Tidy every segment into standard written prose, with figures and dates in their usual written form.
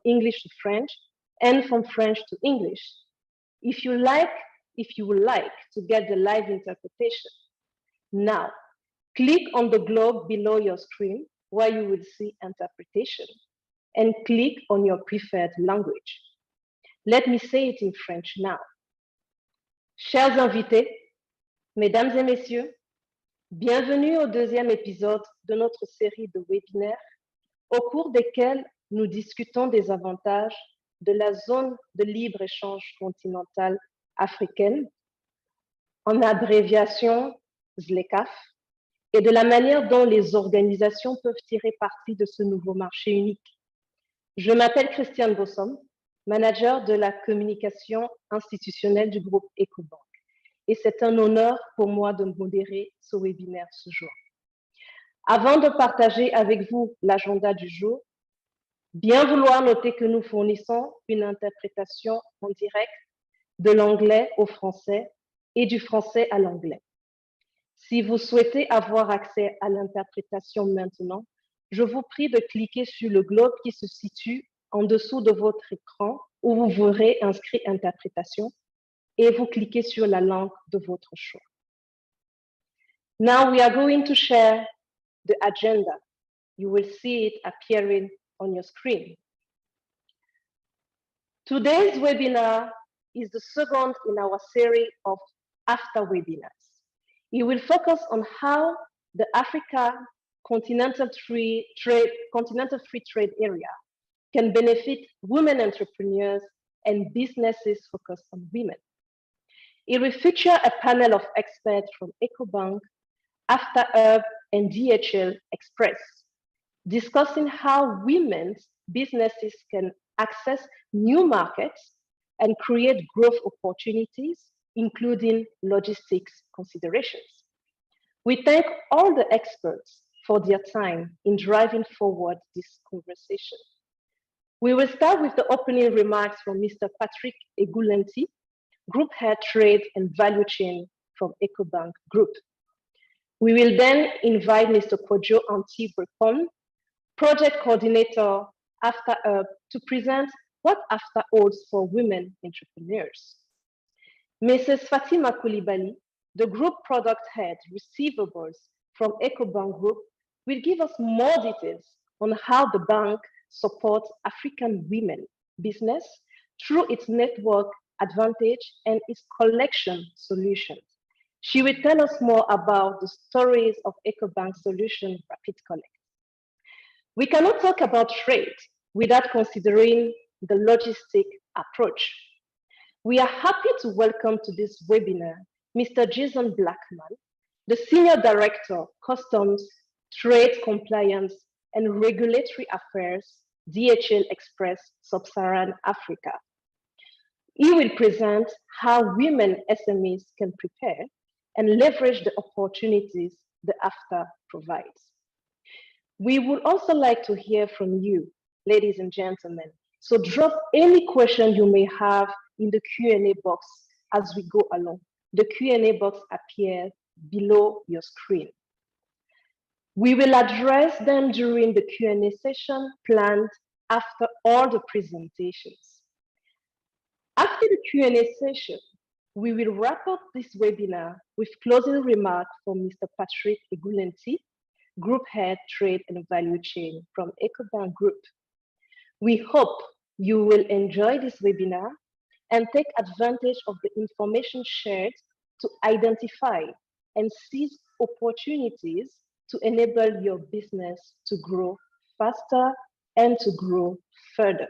English to French and from French to English. If you like, if you would like to get the live interpretation, now click on the globe below your screen where you will see interpretation and click on your preferred language. Let me say it in French now. Chers invités, mesdames et messieurs, bienvenue au deuxième épisode de notre série de webinaires au cours desquels nous discutons des avantages de la zone de libre-échange continentale africaine, en abréviation ZLECAf, et de la manière dont les organisations peuvent tirer parti de ce nouveau marché unique. Je m'appelle Christiane Bossom, manager de la communication institutionnelle du groupe Ecobank. Et c'est un honneur pour moi de modérer ce webinaire ce jour. Avant de partager avec vous l'agenda du jour, bien vouloir noter que nous fournissons une interprétation en direct de l'anglais au français et du français à l'anglais. Si vous souhaitez avoir accès à l'interprétation maintenant, je vous prie de cliquer sur le globe qui se situe en dessous de votre écran où vous verrez inscrit interprétation et vous cliquez sur la langue de votre choix. Now we are going to share the agenda. You will see it appearing on your screen. Today's webinar is the second in our series of AfCFTA webinars. It will focus on how the Africa Continental Free Trade Area can benefit women entrepreneurs and businesses focused on women. It will feature a panel of experts from Ecobank, AfCFTA and DHL Express, discussing how women's businesses can access new markets and create growth opportunities, including logistics considerations. We thank all the experts for their time in driving forward this conversation. We will start with the opening remarks from Mr. Patrick Egulenti, Group Head Trade and Value Chain from Ecobank Group. We will then invite Mr. Kojo Anti-Brepon, Project Coordinator AfCFTA, to present what AfCFTA holds for women entrepreneurs. Mrs. Fatima Koulibaly, the Group Product Head Receivables from Ecobank Group, will give us more details on how the bank supports African women business through its network advantage and its collection solutions. She will tell us more about the stories of Ecobank Solution Rapid Collect. We cannot talk about trade without considering the logistic approach. We are happy to welcome to this webinar Mr. Jason Blackman, the Senior Director, Customs, Trade Compliance and Regulatory Affairs, DHL Express, Sub-Saharan Africa. He will present how women SMEs can prepare and leverage the opportunities the AfCFTA provides. We would also like to hear from you, ladies and gentlemen. So drop any question you may have in the Q&A box as we go along. The Q&A box appears below your screen. We will address them during the Q&A session planned after all the presentations. After the Q&A session, we will wrap up this webinar with closing remarks from Mr. Patrick Egulenti, Group Head Trade and Value Chain from Ecobank Group. We hope you will enjoy this webinar and take advantage of the information shared to identify and seize opportunities to enable your business to grow faster and to grow further.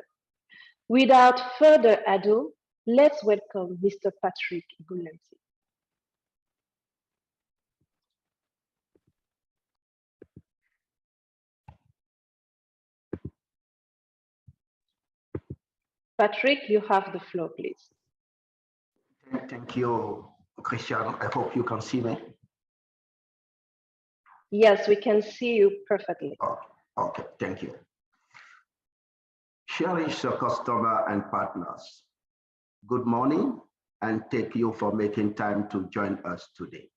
Without further ado, let's welcome Mr. Patrick Egulenti. Patrick, you have the floor, please. Thank you, Christian. I hope you can see me. Yes, we can see you perfectly. Oh, okay, thank you. Cherished customer and partners, good morning, and thank you for making time to join us today.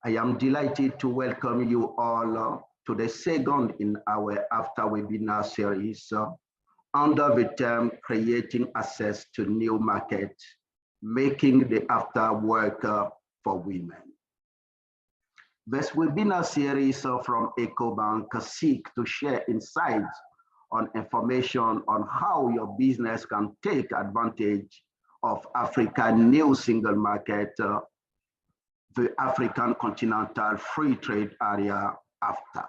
I am delighted to welcome you all to the second in our AfCFTA webinar series under the term creating access to new markets, making the after work for women. This webinar series from EcoBank seek to share insights on information on how your business can take advantage of Africa's new single market, the African Continental Free Trade Area, AfCFTA.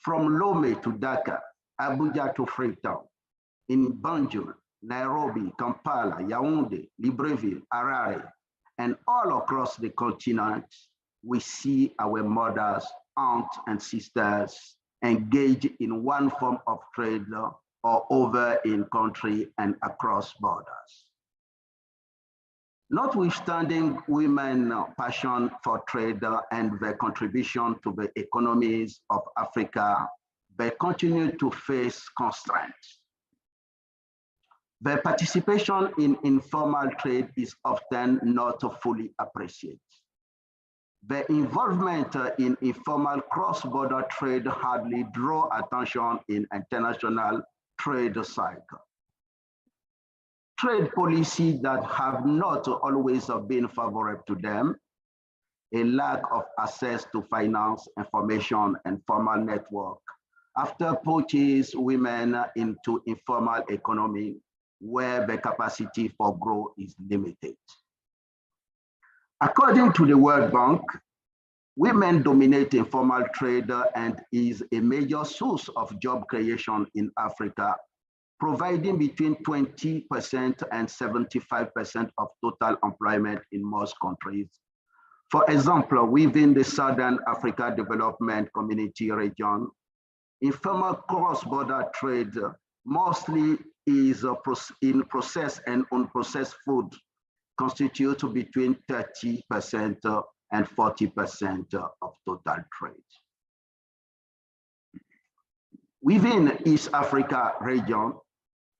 From Lome to Dhaka, Abuja to Freetown, in Banjul, Nairobi, Kampala, Yaoundé, Libreville, Harare, and all across the continent, we see our mothers, aunts, and sisters engage in one form of trade or over in country and across borders. Notwithstanding women's passion for trade and their contribution to the economies of Africa, they continue to face constraints. Their participation in informal trade is often not fully appreciated. Their involvement in informal cross-border trade hardly draw attention in international trade cycle. Trade policies that have not always been favorable to them, a lack of access to finance, information, and formal network, after pushes women into informal economy where the capacity for growth is limited. According to the World Bank, women dominate informal trade and is a major source of job creation in Africa, providing between 20% and 75% of total employment in most countries. For example, within the Southern Africa Development Community region, informal cross-border trade mostly is in processed and unprocessed food, constitute between 30% and 40% of total trade. Within East Africa region,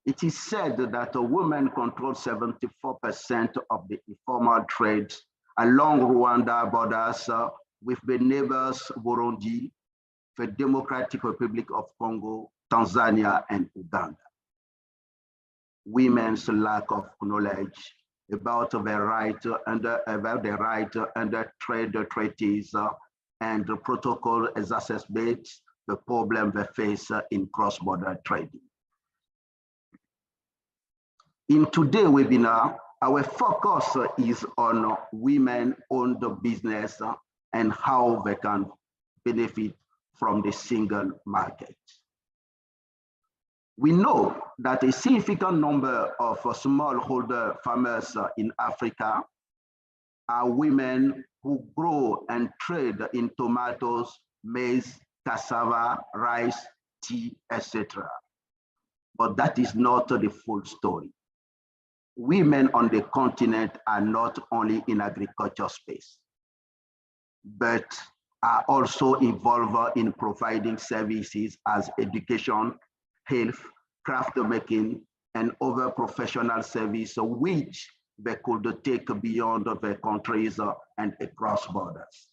it is said that women control 74% of the informal trade along Rwanda borders with the neighbors Burundi, the Democratic Republic of Congo, Tanzania, and Uganda. Women's lack of knowledge about the right under trade treaties and the protocol exacerbates the problem they face in cross-border trading. In today's webinar, our focus is on women-owned business and how they can benefit from the single market. We know that a significant number of smallholder farmers in Africa are women who grow and trade in tomatoes, maize, cassava, rice, tea, etc. But that is not the full story. Women on the continent are not only in agriculture space, but are also involved in providing services as education, health, craft making, and other professional services which they could take beyond their countries and across borders.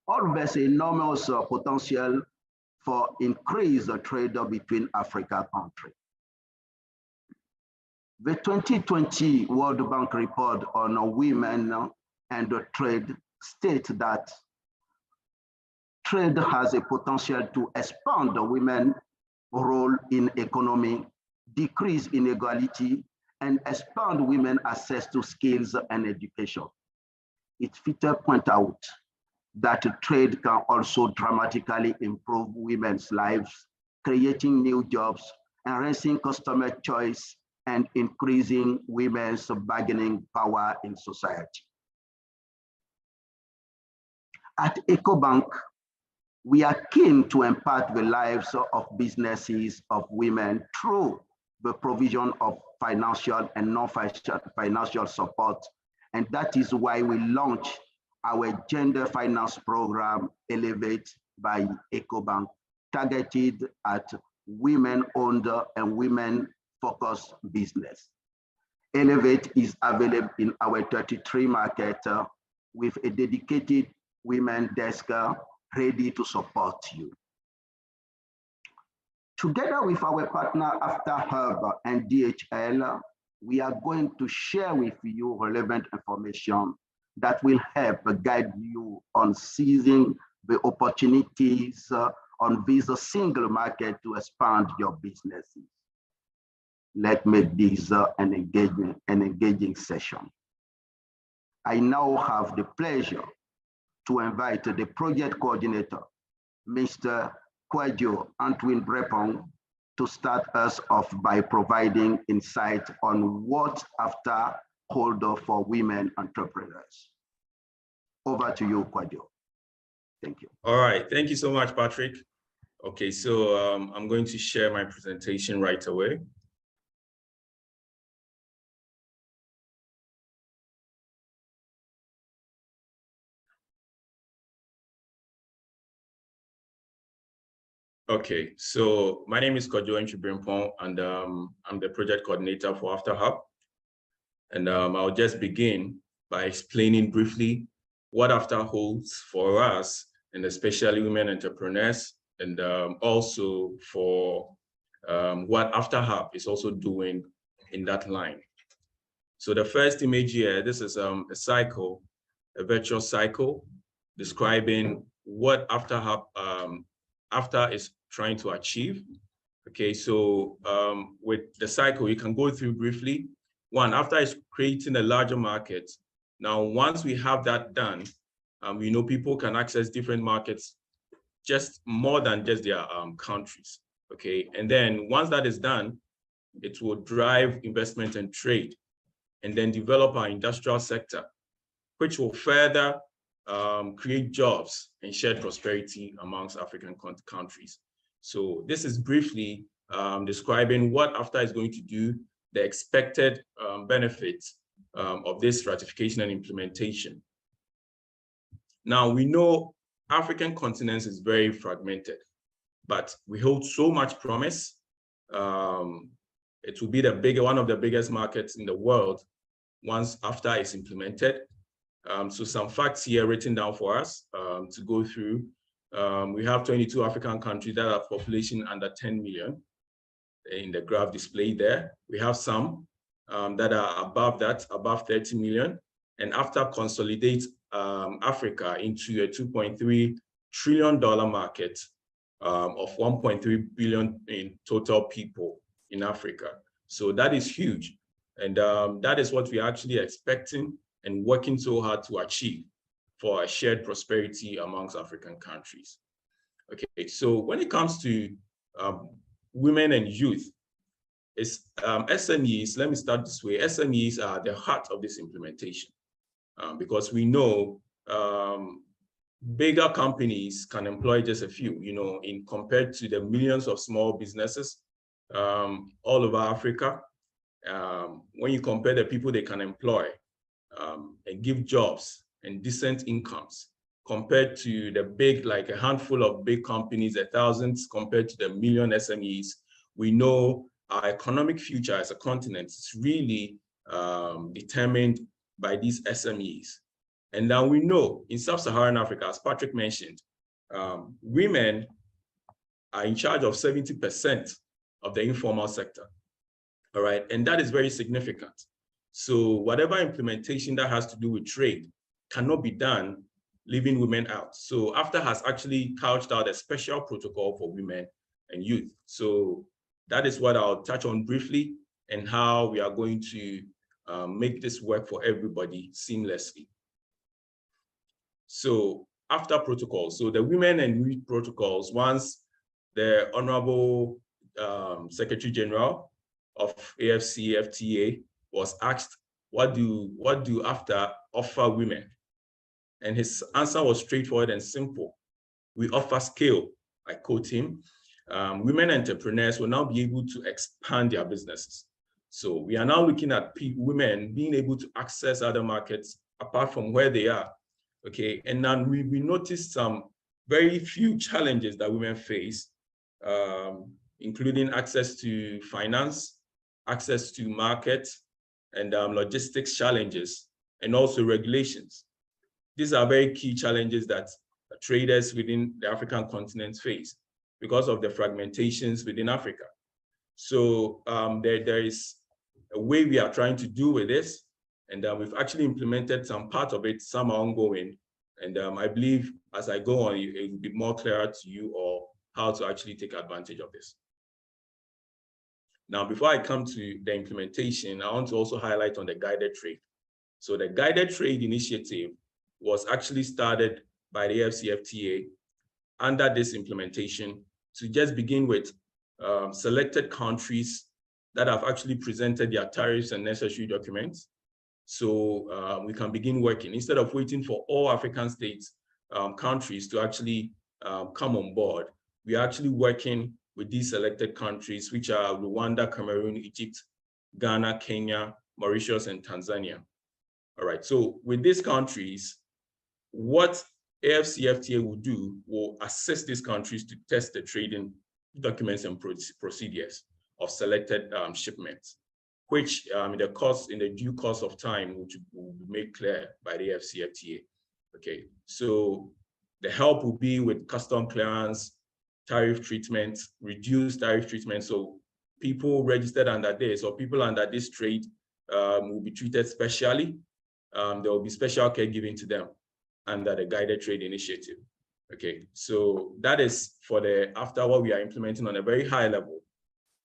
All there's enormous potential for increased trade between Africa countries. The 2020 World Bank report on women and trade states that trade has a potential to expand the women's role in economy, decrease inequality, and expand women's access to skills and education. It further points out that trade can also dramatically improve women's lives, creating new jobs, enhancing customer choice, and increasing women's bargaining power in society. At EcoBank, we are keen to impact the lives of businesses of women through the provision of financial and non-financial support. And that is why we launched our gender finance program, Elevate by EcoBank, targeted at women-owned and women-focused business. Elevate is available in our 33 markets with a dedicated women desk ready to support you. Together with our partner AfCFTA and DHL, we are going to share with you relevant information that will help guide you on seizing the opportunities on this single market to expand your businesses. Let's make this an engaging session. I now have the pleasure to invite the project coordinator, Mr. Kwadwo Antwin Brepong, to start us off by providing insight on what AfCFTA holds for women entrepreneurs. Over to you, Kwadwo. Thank you. All right, thank you so much, Patrick. Okay, so I'm going to share my presentation right away. Okay, so my name is Kwadwo Antwin Brepong, and I'm the project coordinator for AfCFTA. And I'll just begin by explaining briefly what AfCFTA holds for us, and especially women entrepreneurs, and also for what AfCFTA is also doing in that line. So the first image here, this is a cycle, a virtual cycle describing what AfCFTA is trying to achieve. Okay, so with the cycle, you can go through briefly. One, AfCFTA is creating a larger market. Now, once we have that done, we know people can access different markets, just more than just their countries. Okay, and then once that is done, it will drive investment and trade, and then develop our industrial sector, which will further create jobs and shared prosperity amongst African countries. So this is briefly describing what AfCFTA is going to do, the expected benefits of this ratification and implementation. Now, we know African continent is very fragmented, but we hold so much promise. It will be one of the biggest markets in the world once AfCFTA is implemented. So some facts here written down for us to go through. We have 22 African countries that have population under 10 million in the graph displayed there. We have some that are above that, above 30 million. And AfCFTA consolidates Africa into a $2.3 trillion market of 1.3 billion in total people in Africa. So that is huge. And that is what we're actually expecting and working so hard to achieve for a shared prosperity amongst African countries. Okay, so when it comes to women and youth, it's SMEs, let me start this way. SMEs are the heart of this implementation because we know bigger companies can employ just a few, in compared to the millions of small businesses all over Africa. When you compare the people they can employ and give jobs and decent incomes compared to the big, like a handful of big companies, the thousands compared to the million SMEs, we know our economic future as a continent is really determined by these SMEs. And now we know in Sub-Saharan Africa, as Patrick mentioned, women are in charge of 70% of the informal sector. All right, and that is very significant. So whatever implementation that has to do with trade cannot be done leaving women out. So AfCFTA has actually couched out a special protocol for women and youth. So that is what I'll touch on briefly and how we are going to make this work for everybody seamlessly. So AfCFTA protocols, so the women and youth protocols, once the Honorable Secretary General of AfCFTA was asked, what do AfCFTA offer women? And his answer was straightforward and simple. We offer scale, I quote him. Women entrepreneurs will now be able to expand their businesses. So we are now looking at women being able to access other markets apart from where they are. Okay, and now we noticed some very few challenges that women face, including access to finance, access to market, and logistics challenges, and also regulations. These are very key challenges that traders within the African continent face. because of the fragmentations within Africa. So there is a way we are trying to do with this, and we've actually implemented some part of it, some are ongoing, and I believe as I go on, it will be more clear to you or how to actually take advantage of this. Now, before I come to the implementation, I want to also highlight on the guided trade. So the guided trade initiative was actually started by the AfCFTA under this implementation to just begin with selected countries that have actually presented their tariffs and necessary documents. So we can begin working instead of waiting for all African states, countries to actually come on board. We are actually working with these selected countries, which are Rwanda, Cameroon, Egypt, Ghana, Kenya, Mauritius, and Tanzania. All right, so with these countries, what AfCFTA will do will assist these countries to test the trading documents and procedures of selected shipments, which in the due course of time, which will be made clear by the AfCFTA. Okay, so the help will be with custom clearance, tariff treatment, reduced tariff treatment. So people registered under this or people under this trade will be treated specially. There will be special care given to them under the guided trade initiative. Okay, so that is for the after what we are implementing on a very high level.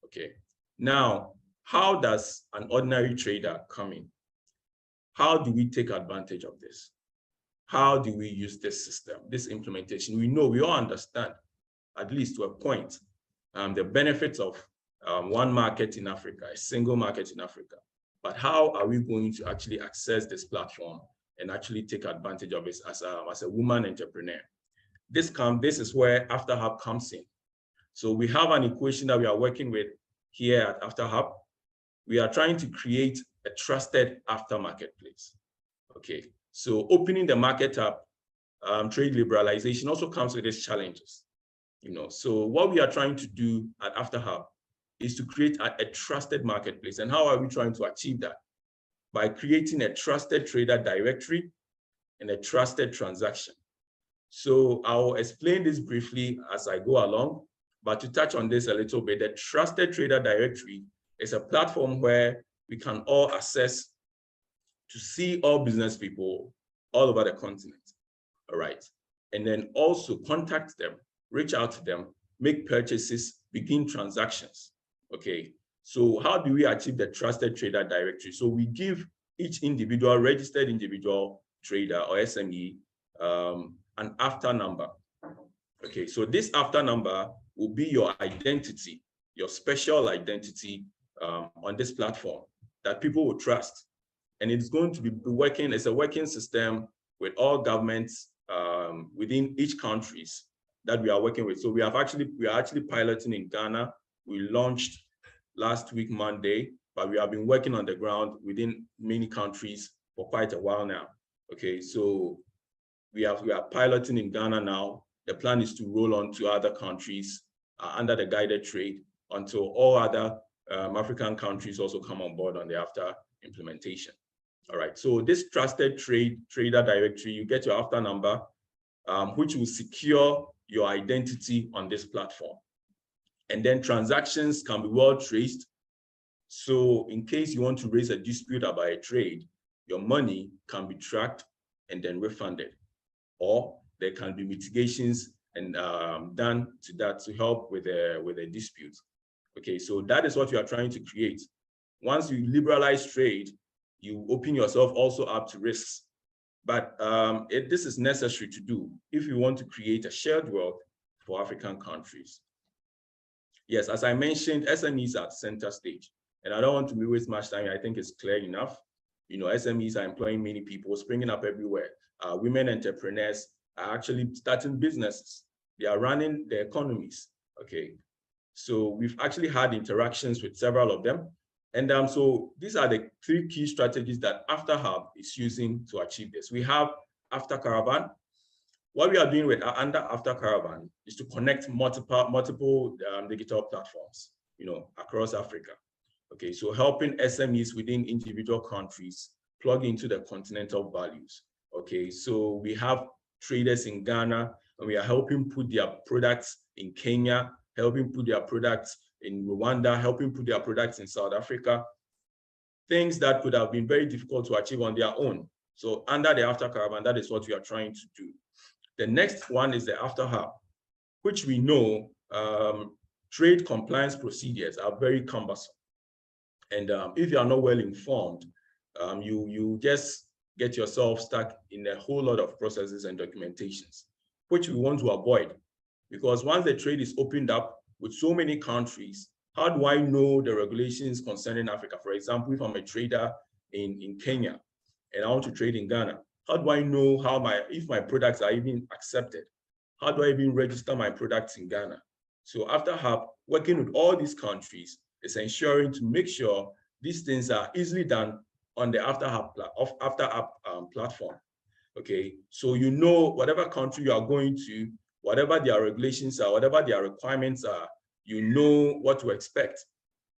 Okay, now how does an ordinary trader come in? How do we take advantage of this? How do we use this system, this implementation? We know, we all understand, at least to a point, the benefits of one market in Africa, a single market in Africa. But how are we going to actually access this platform and actually take advantage of it as a woman entrepreneur? This is where AfterHub comes in. So we have an equation that we are working with here at AfterHub. We are trying to create a trusted after marketplace. Okay, so opening the market up, trade liberalization also comes with its challenges. So what we are trying to do at AfterHub is to create a trusted marketplace. And how are we trying to achieve that? By creating a trusted trader directory and a trusted transaction. So I'll explain this briefly as I go along, but to touch on this a little bit, the trusted trader directory is a platform where we can all access to see all business people all over the continent, all right? And then also contact them, reach out to them, make purchases, begin transactions, okay? So how do we achieve the trusted trader directory? So we give each individual, registered individual trader or SME, an after number. Okay, so this after number will be your identity, your special identity on this platform that people will trust. And it's going to be working as a working system with all governments within each countries that we are working with. So we are actually piloting in Ghana. We launched last week, Monday, but we have been working on the ground within many countries for quite a while now. Okay, so we are piloting in Ghana now. The plan is to roll on to other countries under the guided trade until all other African countries also come on board on the after implementation. All right, so this trusted trader directory, you get your after number, which will secure your identity on this platform. And then transactions can be well traced. So in case you want to raise a dispute about a trade, your money can be tracked and then refunded. Or there can be mitigations and done to that to help with a dispute. Okay, so that is what you are trying to create. Once you liberalize trade, you open yourself also up to risks. But this is necessary to do if you want to create a shared wealth for African countries. Yes, as I mentioned, SMEs are at center stage. And I don't want to waste much time. I think it's clear enough. SMEs are employing many people, springing up everywhere. Women entrepreneurs are actually starting businesses. They are running their economies, okay? So we've actually had interactions with several of them. And so these are the 3 key strategies that AfterHub is using to achieve this. We have After Caravan. What we are doing with under After Caravan is to connect multiple digital platforms, across Africa. Okay, so helping SMEs within individual countries plug into the continental values. Okay, so we have traders in Ghana and we are helping put their products in Kenya, helping put their products in Rwanda, helping put their products in South Africa, things that could have been very difficult to achieve on their own. So under the After Caravan, that is what we are trying to do. The next one is the After Hub, which we know trade compliance procedures are very cumbersome. And if you are not well informed, you just get yourself stuck in a whole lot of processes and documentations, which we want to avoid. Because once the trade is opened up with so many countries, how do I know the regulations concerning Africa? For example, if I'm a trader in Kenya and I want to trade in Ghana, how do I know if my products are even accepted? How do I even register my products in Ghana? So After Hub, working with all these countries, is ensuring to make sure these things are easily done on the After Hub platform. Okay, so you know whatever country you are going to, whatever their regulations are, whatever their requirements are, you know what to expect.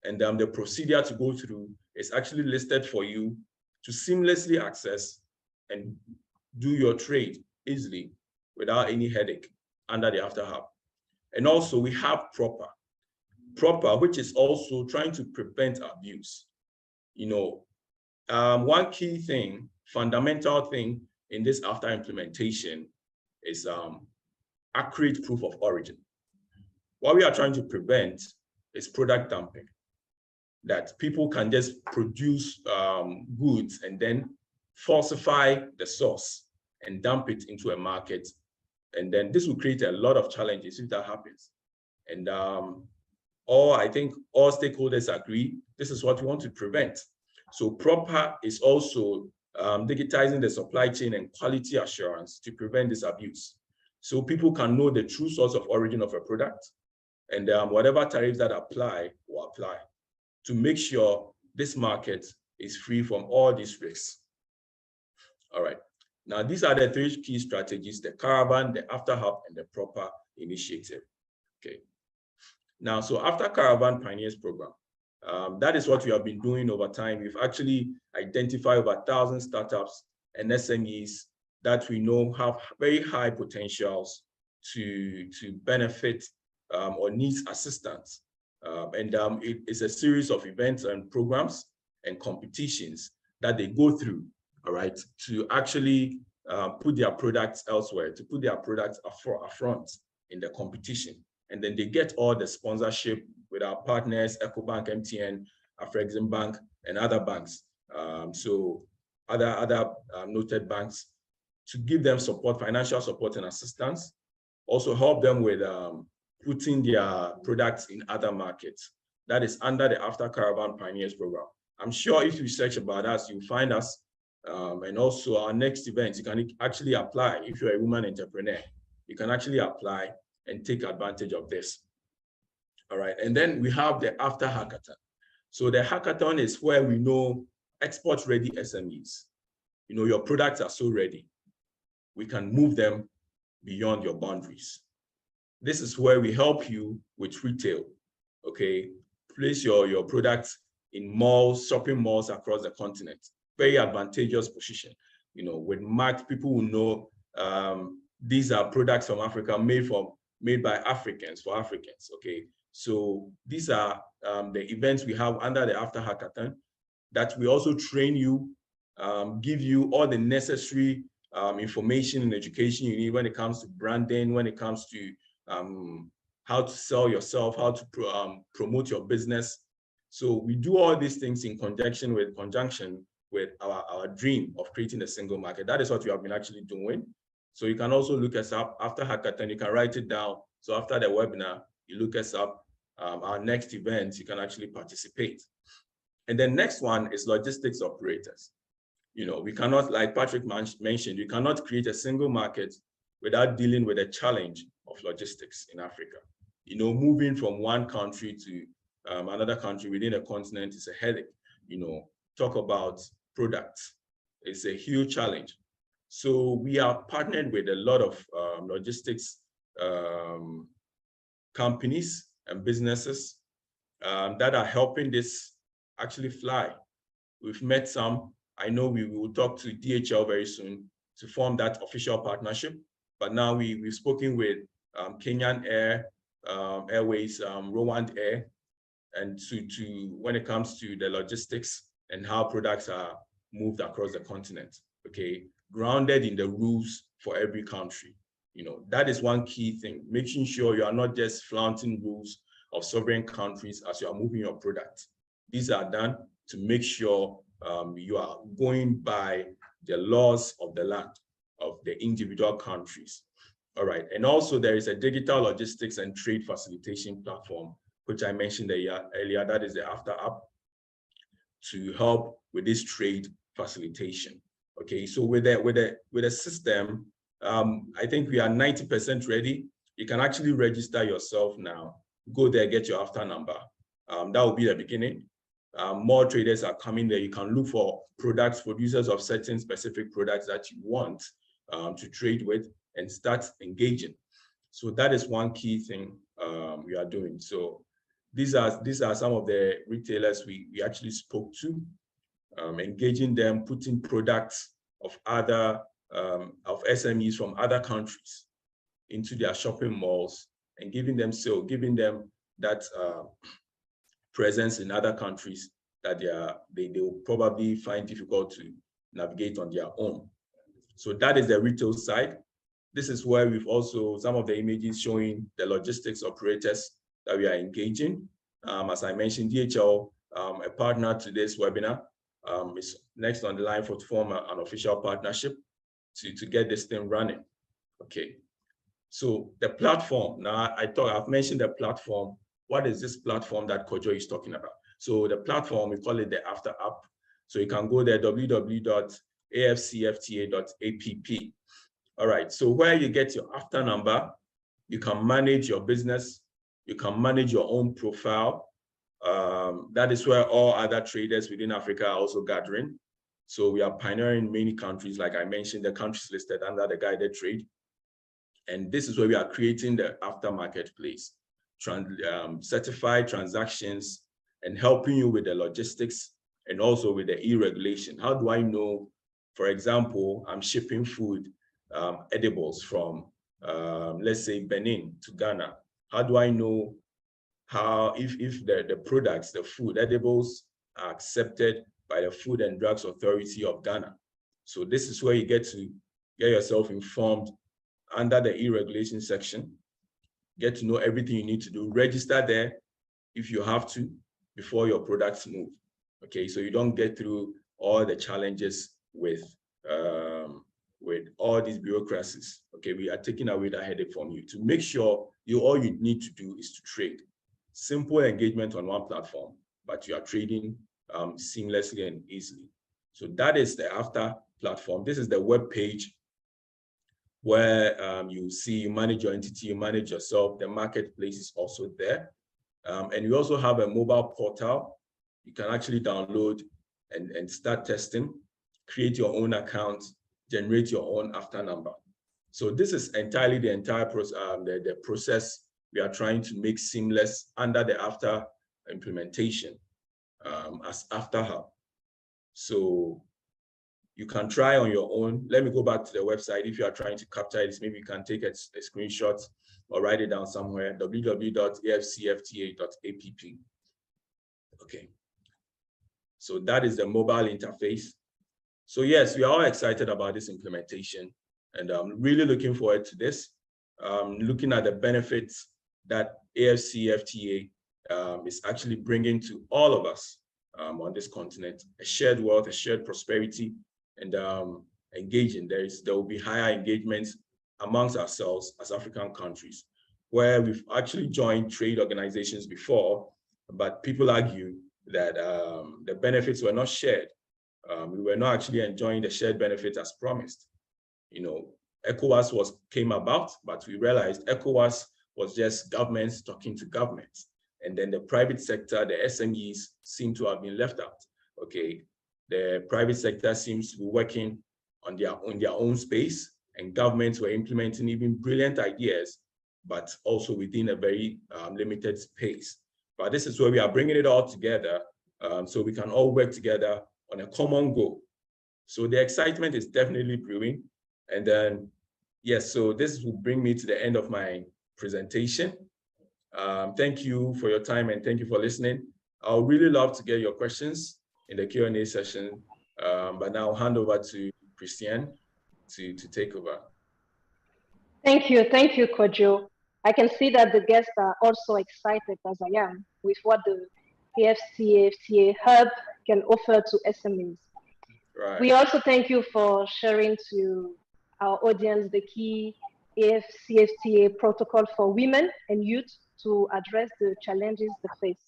And the procedure to go through is actually listed for you to seamlessly access and do your trade easily without any headache under the After Hub. And also we have Proper, which is also trying to prevent abuse. You know, one key thing, fundamental thing in this After implementation is accurate proof of origin. What we are trying to prevent is product dumping, that people can just produce goods and then falsify the source and dump it into a market. And then this will create a lot of challenges if that happens. And I think all stakeholders agree, this is what we want to prevent. So Proper is also digitizing the supply chain and quality assurance to prevent this abuse. So people can know the true source of origin of a product, and whatever tariffs that apply will apply to make sure this market is free from all these risks. All right. Now, these are the three key strategies: the Caravan, the After Hub, and the Proper initiative. Okay. Now, so After Caravan Pioneers Program, that is what we have been doing over time. We've actually identified over 1,000 startups and SMEs that we know have very high potentials to benefit or needs assistance. It is a series of events and programs and competitions that they go through, all right, to actually put their products elsewhere, to put their products upfront in the competition. And then they get all the sponsorship with our partners, EcoBank, MTN, AfrEximBank, and other banks. So other noted banks, to give them support, financial support and assistance, also help them with putting their products in other markets. That is under the After Caravan Pioneers Program. I'm sure if you search about us, you'll find us. And also our next event, you can actually apply. If you're a woman entrepreneur, you can actually apply and take advantage of this. All right, and then we have the After Hackathon. So the hackathon is where we know export-ready SMEs. You know, your products are so ready, we can move them beyond your boundaries. This is where we help you with retail, okay? Place your products in malls, shopping malls across the continent. Very advantageous position. You know, with marked, people will know these are products from Africa made by Africans for Africans, okay? So these are the events we have under the After Hackathon that we also train you, give you all the necessary information and education you need when it comes to branding, when it comes to how to sell yourself, how to promote your business. So we do all these things in conjunction with our dream of creating a single market. That is what we have been actually doing. So you can also look us up after Hackathon, you can write it down. So after the webinar, you look us up, our next event, you can actually participate. And the next one is logistics operators. You know, we cannot, like Patrick mentioned, you cannot create a single market without dealing with the challenge of logistics in Africa. You know, moving from one country to another country within a continent is a headache. You know, talk about products. It's a huge challenge. So we are partnered with a lot of logistics companies and businesses that are helping this actually fly. We've met some. I know we will talk to DHL very soon to form that official partnership but now we've spoken with Kenyan Airways, Rwand Air, and to when it comes to the logistics and how products are moved across the continent, okay, grounded in the rules for every country. You know, that is one key thing, making sure you are not just flaunting rules of sovereign countries as you are moving your product. These are done to make sure you are going by the laws of the land, of the individual countries. All right, and also there is a digital logistics and trade facilitation platform, which I mentioned earlier, that is the AfCFTA app, to help with this trade facilitation. Okay, so with the system, I think we are 90% ready. You can actually register yourself now. Go there, get your AfCFTA number. That will be the beginning. More traders are coming there. You can look for products, producers of certain specific products that you want to trade with and start engaging. So that is one key thing we are doing. So these are some of the retailers we actually spoke to, engaging them, putting products of other of SMEs from other countries into their shopping malls and giving them that presence in other countries that they will probably find difficult to navigate on their own. So that is the retail side. This is where we've also some of the images showing the logistics operators that we are engaging. As I mentioned, DHL, a partner to this webinar, is next on the line to form an official partnership to get this thing running. Okay, so the platform, now I've mentioned the platform. What is this platform that Kojo is talking about? So the platform, we call it the AfCFTA app. So you can go there, www.afcfta.app. All right, so where you get your AfCFTA number, you can manage your business, you can manage your own profile. That is where all other traders within Africa are also gathering. So we are pioneering many countries, like I mentioned, the countries listed under the guided trade. And this is where we are creating the AfCFTA marketplace, certified transactions, and helping you with the logistics and also with the e-regulation. How do I know, for example, I'm shipping food, edibles from, let's say, Benin to Ghana. How do I know if the products, the food, edibles are accepted by the Food and Drugs Authority of Ghana? So this is where you get to get yourself informed under the e-regulation section, get to know everything you need to do, register there if you have to before your products move. Okay, so you don't get through all the challenges with all these bureaucracies. Okay, we are taking away that headache from you to make sure all you need to do is to trade. Simple engagement on one platform, but you are trading seamlessly and easily. So that is the AfCFTA platform. This is the web page where you see, you manage your entity, you manage yourself. The marketplace is also there. And we also have a mobile portal. You can actually download and start testing, create your own account, generate your own AfCFTA number. So this is entirely the entire process, the process we are trying to make seamless under the AfCFTA implementation as AfCFTA Hub. So you can try on your own. Let me go back to the website. If you are trying to capture it, maybe you can take a screenshot or write it down somewhere, www.afcfta.app. Okay. So that is the mobile interface. So yes, we are all excited about this implementation, and I'm really looking forward to this. Looking at the benefits that AfCFTA is actually bringing to all of us on this continent, a shared wealth, a shared prosperity, and engaging. There will be higher engagement amongst ourselves as African countries, where we've actually joined trade organizations before, but people argue that the benefits were not shared. We were not actually enjoying the shared benefits as promised. You know, ECOWAS came about, but we realized ECOWAS was just governments talking to governments. And then the private sector, the SMEs, seem to have been left out. Okay, the private sector seems to be working on their own space, and governments were implementing even brilliant ideas, but also within a very limited space. But this is where we are bringing it all together, so we can all work together on a common goal. So the excitement is definitely brewing. And then, Yes, so this will bring me to the end of my presentation. Thank you for your time and thank you for listening. I'll really love to get your questions in the Q&A session, but now I'll hand over to Christiane to take over. Thank you, Kojo. I can see that the guests are also excited as I am with what the AfCFTA Hub can offer to SMEs. Right. We also thank you for sharing to our audience the key AfCFTA protocol for women and youth to address the challenges they face.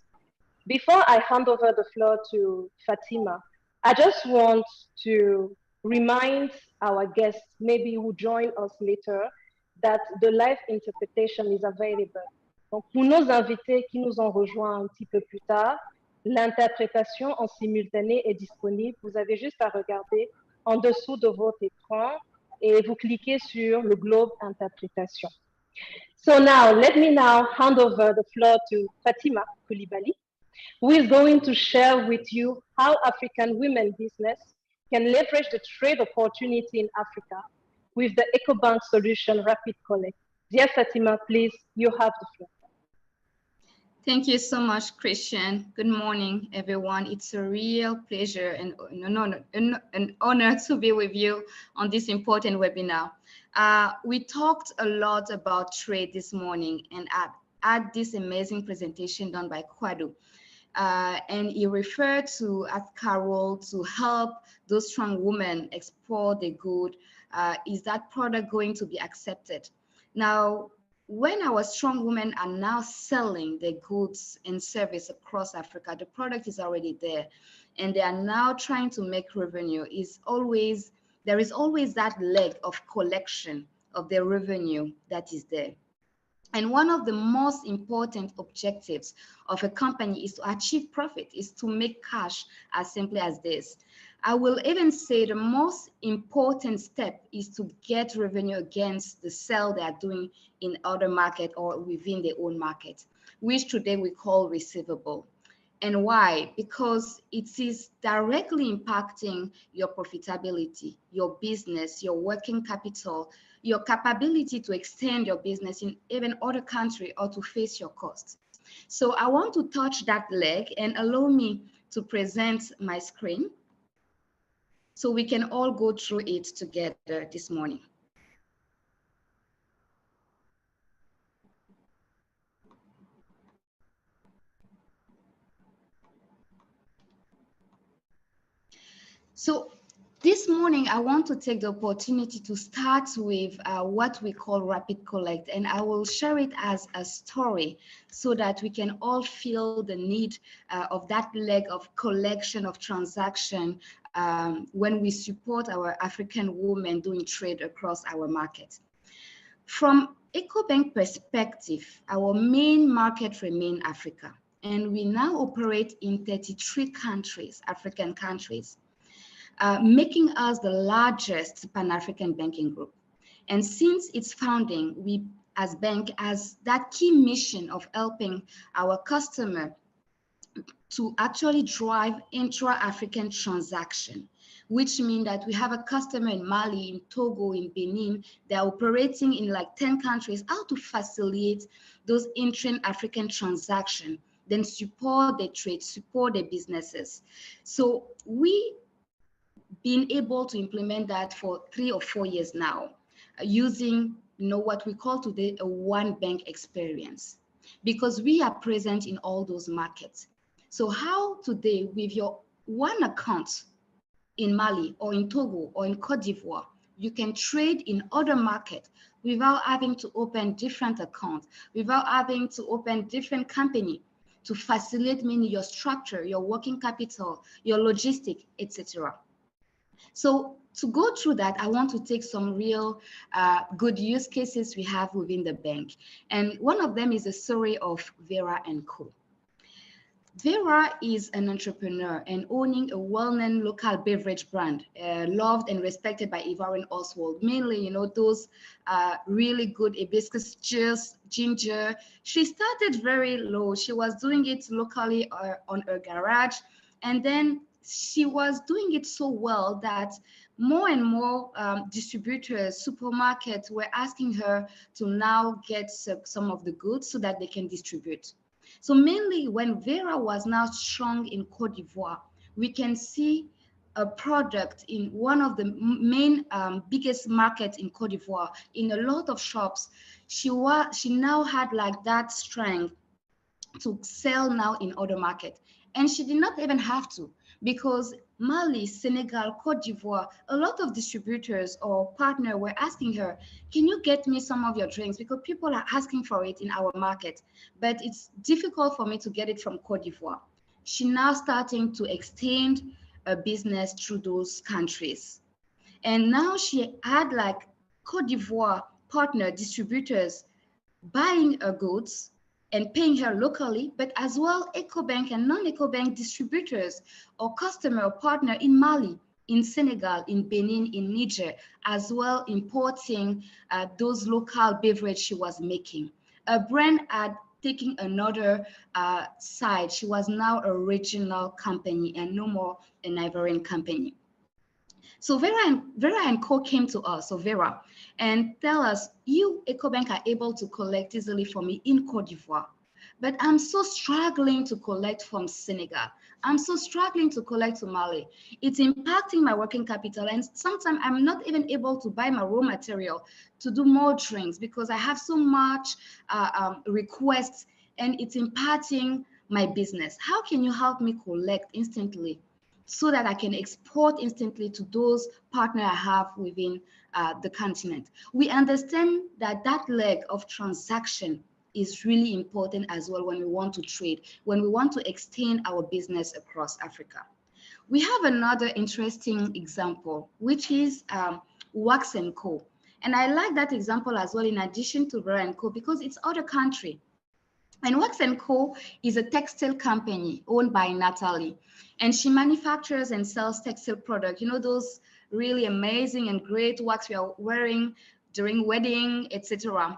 Before I hand over the floor to Fatima, I just want to remind our guests, maybe who join us later, that the live interpretation is available. Donc, pour nos invités qui nous ont rejoints un petit peu plus tard, l'interprétation en simultané est disponible. Vous avez juste à regarder en dessous de votre écran et vous cliquez sur le globe interprétation. So now, let me now hand over the floor to Fatima Koulibaly, who is going to share with you how African women business can leverage the trade opportunity in Africa with the EcoBank solution Rapid Collect. Dear Fatima, please, you have the floor. Thank you so much, Christian. Good morning, everyone. It's a real pleasure and an honor to be with you on this important webinar. We talked a lot about trade this morning and at this amazing presentation done by Kwadu. And he referred to AfCFTA role to help those strong women export the good. Is that product going to be accepted? Now, when our strong women are now selling their goods and service across Africa, the product is already there, and they are now trying to make revenue. There is always that leg of collection of the revenue that is there. And one of the most important objectives of a company is to achieve profit, is to make cash, as simply as this. I will even say the most important step is to get revenue against the sale they are doing in other market or within their own market, which today we call receivable. And why? Because it is directly impacting your profitability, your business, your working capital, your capability to extend your business in even other country or to face your costs. So I want to touch that leg and allow me to present my screen so we can all go through it together this morning. So this morning, I want to take the opportunity to start with what we call Rapid Collect, and I will share it as a story so that we can all feel the need of that leg of collection of transaction when we support our African women doing trade across our market. From EcoBank perspective, our main market remains Africa, and we now operate in 33 countries, African countries. Making us the largest Pan-African banking group. And since its founding, we as bank has that key mission of helping our customer to actually drive intra-African transaction, which means that we have a customer in Mali, in Togo, in Benin, they're operating in like 10 countries, how to facilitate those intra-African transactions, then support their trade, support their businesses. So we been able to implement that for 3 or 4 years now, using what we call today a one bank experience, because we are present in all those markets. So how today with your one account in Mali or in Togo or in Cote d'Ivoire, you can trade in other markets without having to open different accounts, without having to open different company to facilitate your structure, your working capital, your logistic, etc. So to go through that, I want to take some real good use cases we have within the bank. And one of them is the story of Vera & Co. Vera is an entrepreneur and owning a well-known local beverage brand, loved and respected by Ivorian Oswald. Mainly, those really good hibiscus juice, ginger. She started very low. She was doing it locally on her garage, and then she was doing it so well that more and more distributors, supermarkets were asking her to now get some of the goods so that they can distribute. So mainly when Vera was now strong in Cote d'Ivoire, we can see a product in one of the main biggest markets in Cote d'Ivoire, in a lot of shops. She now had like that strength to sell now in other markets. And she did not even have to, because Mali, Senegal, Cote d'Ivoire, a lot of distributors or partners were asking her, can you get me some of your drinks? Because people are asking for it in our market, but it's difficult for me to get it from Cote d'Ivoire. She now starting to extend a business through those countries. And now she had like Cote d'Ivoire partner distributors buying her goods and paying her locally, but as well EcoBank and non-EcoBank distributors or customer or partner in Mali, in Senegal, in Benin, in Niger, as well importing those local beverages she was making. A brand had taken another side. She was now a regional company and no more an Ivorian company. So Vera and Co came to us, so Vera, and tell us, you, EcoBank, are able to collect easily for me in Cote d'Ivoire, but I'm so struggling to collect from Senegal. I'm so struggling to collect to Mali. It's impacting my working capital, and sometimes I'm not even able to buy my raw material to do more drinks because I have so much requests, and it's impacting my business. How can you help me collect instantly, so that I can export instantly to those partners I have within the continent? We understand that that leg of transaction is really important as well when we want to trade, when we want to extend our business across Africa. We have another interesting example, which is Wax & Co. And I like that example as well, in addition to Vera & Co, because it's other country. And Wax & Co is a textile company owned by Natalie, and she manufactures and sells textile products. You know, those really amazing and great wax we are wearing during wedding, etc.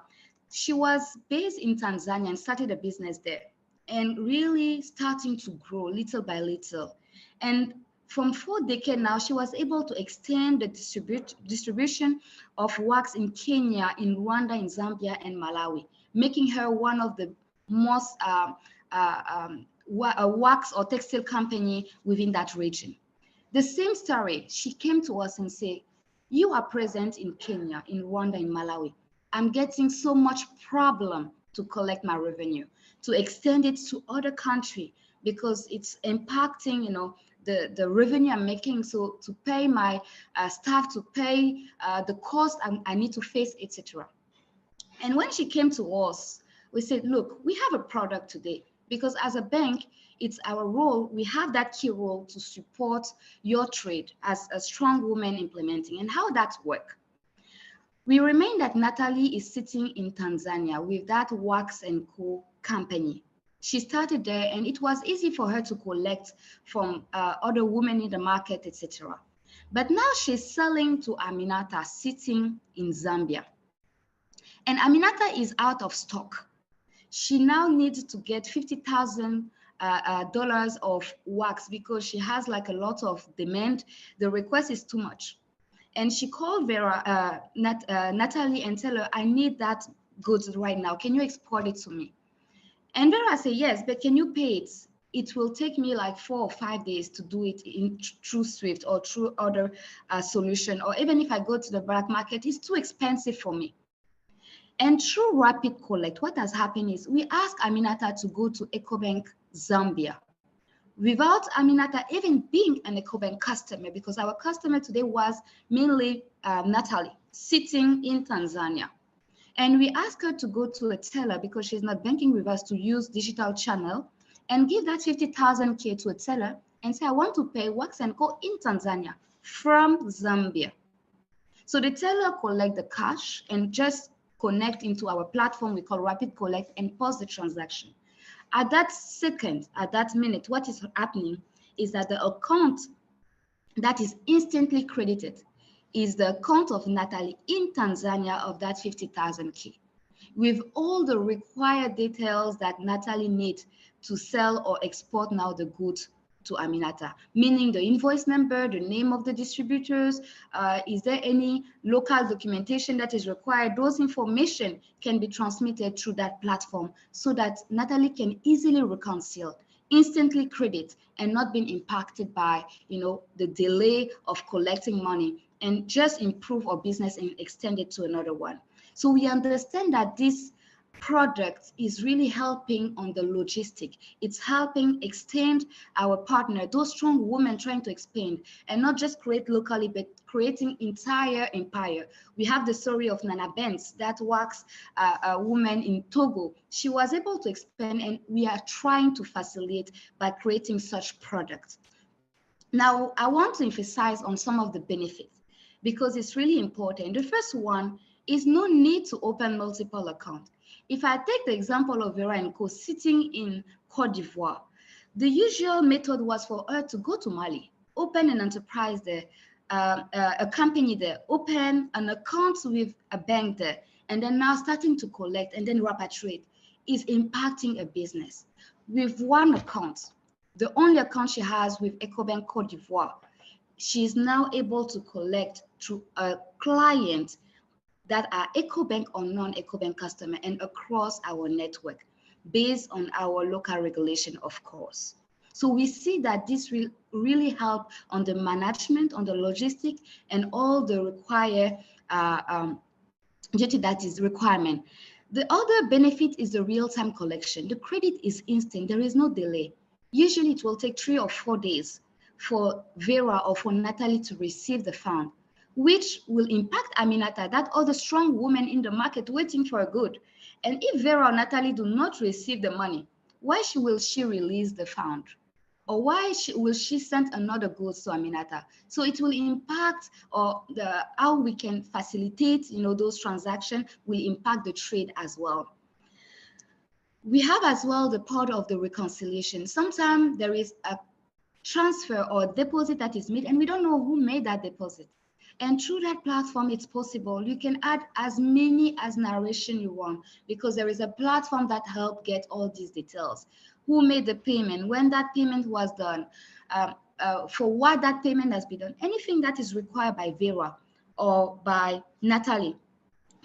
She was based in Tanzania and started a business there, and really starting to grow little by little. And from 4 decades now, she was able to extend the distribution of wax in Kenya, in Rwanda, in Zambia, and Malawi, making her one of the most wax or textile company within that region. The same story, she came to us and said, you are present in Kenya, in Rwanda, in Malawi. I'm getting so much problem to collect my revenue, to extend it to other country, because it's impacting, you know, the revenue I'm making. So to pay my staff, to pay the cost I need to face, etc. And when she came to us, we said, look, we have a product today, because as a bank, it's our role. We have that key role to support your trade as a strong woman implementing. And how that work? We remain that Natalie is sitting in Tanzania with that Wax & Co company. She started there, and it was easy for her to collect from other women in the market, etc. But now she's selling to Aminata sitting in Zambia. And Aminata is out of stock. She now needs to get $50,000 of wax because she has like a lot of demand. The request is too much. And she called Vera, Natalie, and tell her, I need that goods right now. Can you export it to me? And Vera said, yes, but can you pay it? It will take me like 4 or 5 days to do it through Swift or through other solution. Or even if I go to the black market, it's too expensive for me. And through Rapid Collect, what has happened is we asked Aminata to go to EcoBank Zambia without Aminata even being an EcoBank customer, because our customer today was mainly Natalie, sitting in Tanzania. And we asked her to go to a teller, because she's not banking with us, to use digital channel and give that 50,000 K to a teller and say, I want to pay Wax & Co in Tanzania from Zambia. So the teller collect the cash and just connect into our platform we call Rapid Collect and pause the transaction. At that second, at that minute, what is happening is that the account that is instantly credited is the account of Natalie in Tanzania of that 50,000 K, with all the required details that Natalie needs to sell or export now the goods to Aminata, meaning the invoice number, the name of the distributors, is there any local documentation that is required? Those information can be transmitted through that platform so that Natalie can easily reconcile, instantly credit, and not being impacted by, the delay of collecting money, and just improve our business and extend it to another one. So we understand that this product is really helping on the logistic. It's helping extend our partner, those strong women trying to expand and not just create locally, but creating entire empire. We have the story of Nana Benz, that works a woman in Togo. She was able to expand, and we are trying to facilitate by creating such products. Now, I want to emphasize on some of the benefits because it's really important. The first one is no need to open multiple accounts. If I take the example of Vera and Co sitting in Cote d'Ivoire, the usual method was for her to go to Mali, open an enterprise there, a company there, open an account with a bank there, and then now starting to collect and then repatriate is impacting a business. With one account, the only account she has with EcoBank Cote d'Ivoire, she is now able to collect through a client that are EcoBank or non-EcoBank customer and across our network based on our local regulation, of course. So we see that this will really help on the management, on the logistic, and all the required duty that is requirement. The other benefit is the real-time collection. The credit is instant. There is no delay. Usually it will take 3 or 4 days for Vera or for Natalie to receive the fund, which will impact Aminata, that other strong woman in the market waiting for a good. And if Vera or Natalie do not receive the money, why will she release the fund? Or why will she send another goods to Aminata? So it will impact, or how we can facilitate, those transactions will impact the trade as well. We have as well the part of the reconciliation. Sometimes there is a transfer or deposit that is made and we don't know who made that deposit. And through that platform, it's possible. You can add as many as narration you want because there is a platform that helps get all these details. Who made the payment, when that payment was done, for what that payment has been done, anything that is required by Vera or by Natalie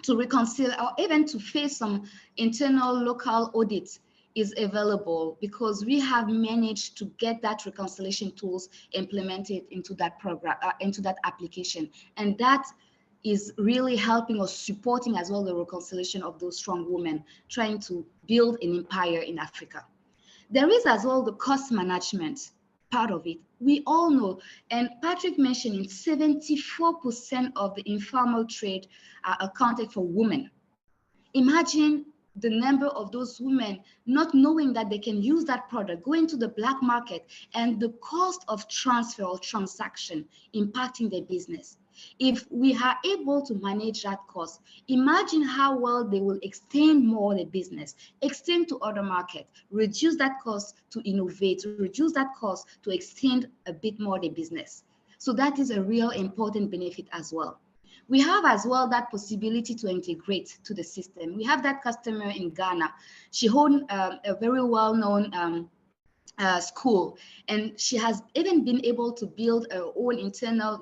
to reconcile or even to face some internal local audits is available because we have managed to get that reconciliation tools implemented into that program, into that application. And that is really helping us, supporting as well the reconciliation of those strong women trying to build an empire in Africa. There is as well the cost management part of it. We all know, and Patrick mentioned 74% of the informal trade are accounted for women. Imagine the number of those women not knowing that they can use that product, going to the black market, and the cost of transfer or transaction impacting their business. If we are able to manage that cost, imagine how well they will extend more the business, extend to other markets, reduce that cost to innovate, reduce that cost to extend a bit more the business. So that is a real important benefit as well. We have as well that possibility to integrate to the system. We have that customer in Ghana. She owns a very well-known school, and she has even been able to build her own internal,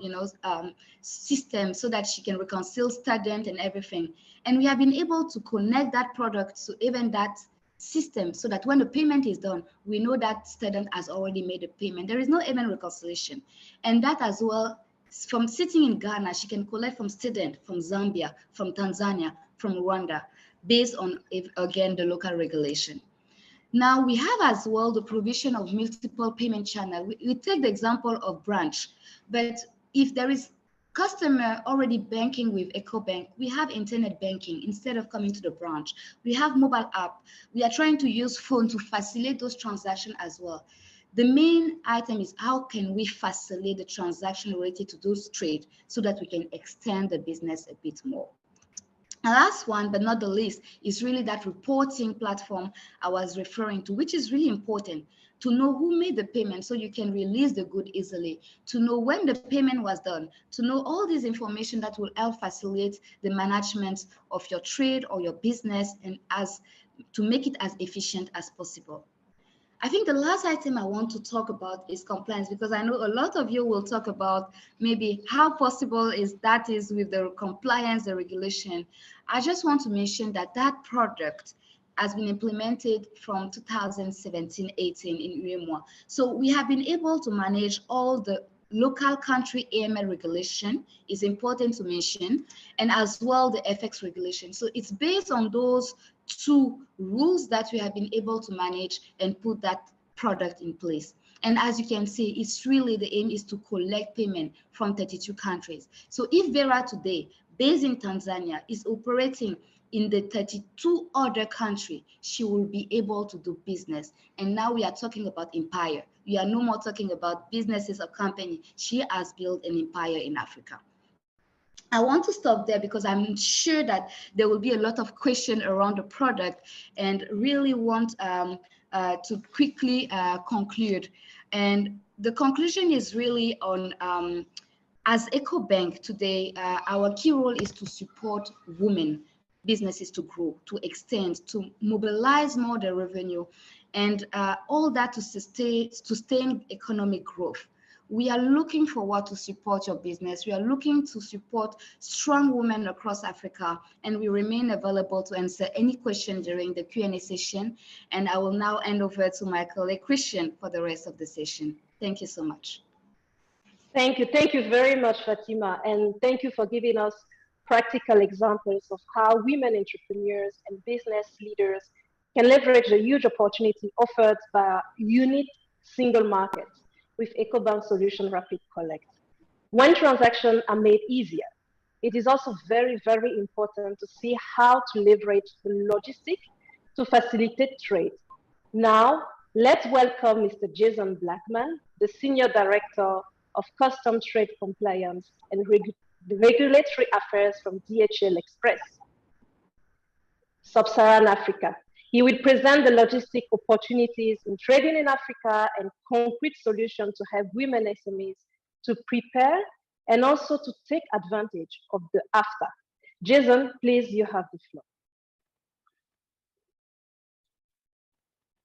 system so that she can reconcile students and everything. And we have been able to connect that product to even that system so that when the payment is done, we know that student has already made a payment. There is no even reconciliation. And that as well, from sitting in Ghana, she can collect from student, from Zambia, from Tanzania, from Rwanda, based on, again, the local regulation. Now we have as well the provision of multiple payment channel. We take the example of branch, but if there is customer already banking with EcoBank, we have internet banking instead of coming to the branch. We have mobile app. We are trying to use phone to facilitate those transactions as well. The main item is how can we facilitate the transaction related to those trade so that we can extend the business a bit more. The last one, but not the least, is really that reporting platform I was referring to, which is really important to know who made the payment so you can release the good easily, to know when the payment was done, to know all this information that will help facilitate the management of your trade or your business and to make it as efficient as possible. I think the last item I want to talk about is compliance, because I know a lot of you will talk about maybe how possible is with the compliance, the regulation. I just want to mention that that product has been implemented from 2017-18 in UEMOA. So we have been able to manage all the local country AML regulation is important to mention, and as well the FX regulation. So it's based on those two rules that we have been able to manage and put that product in place. And as you can see, it's really the aim is to collect payment from 32 countries. So if Vera today, based in Tanzania, is operating in the 32 other countries, she will be able to do business. And now we are talking about empire. We are no more talking about businesses or company. She has built an empire in Africa. I want to stop there because I'm sure that there will be a lot of questions around the product, and really want to quickly conclude. And the conclusion is really on, as EcoBank today, our key role is to support women businesses to grow, to extend, to mobilize more the revenue, and all that to sustain economic growth. We are looking forward to support your business. We are looking to support strong women across Africa, and we remain available to answer any question during the Q&A session. And I will now hand over to my colleague Christian for the rest of the session. Thank you so much. Thank you very much, Fatima, and thank you for giving us practical examples of how women entrepreneurs and business leaders can leverage the huge opportunity offered by unique single markets with EcoBank Solution Rapid Collect. When transactions are made easier, it is also very, very important to see how to leverage the logistics to facilitate trade. Now, let's welcome Mr. Jason Blackman, the Senior Director of Custom Trade Compliance and Regulatory Affairs from DHL Express, Sub-Saharan Africa. He will present the logistic opportunities in trading in Africa and concrete solutions to help women SMEs to prepare and also to take advantage of the AfCFTA. Jason, please, you have the floor.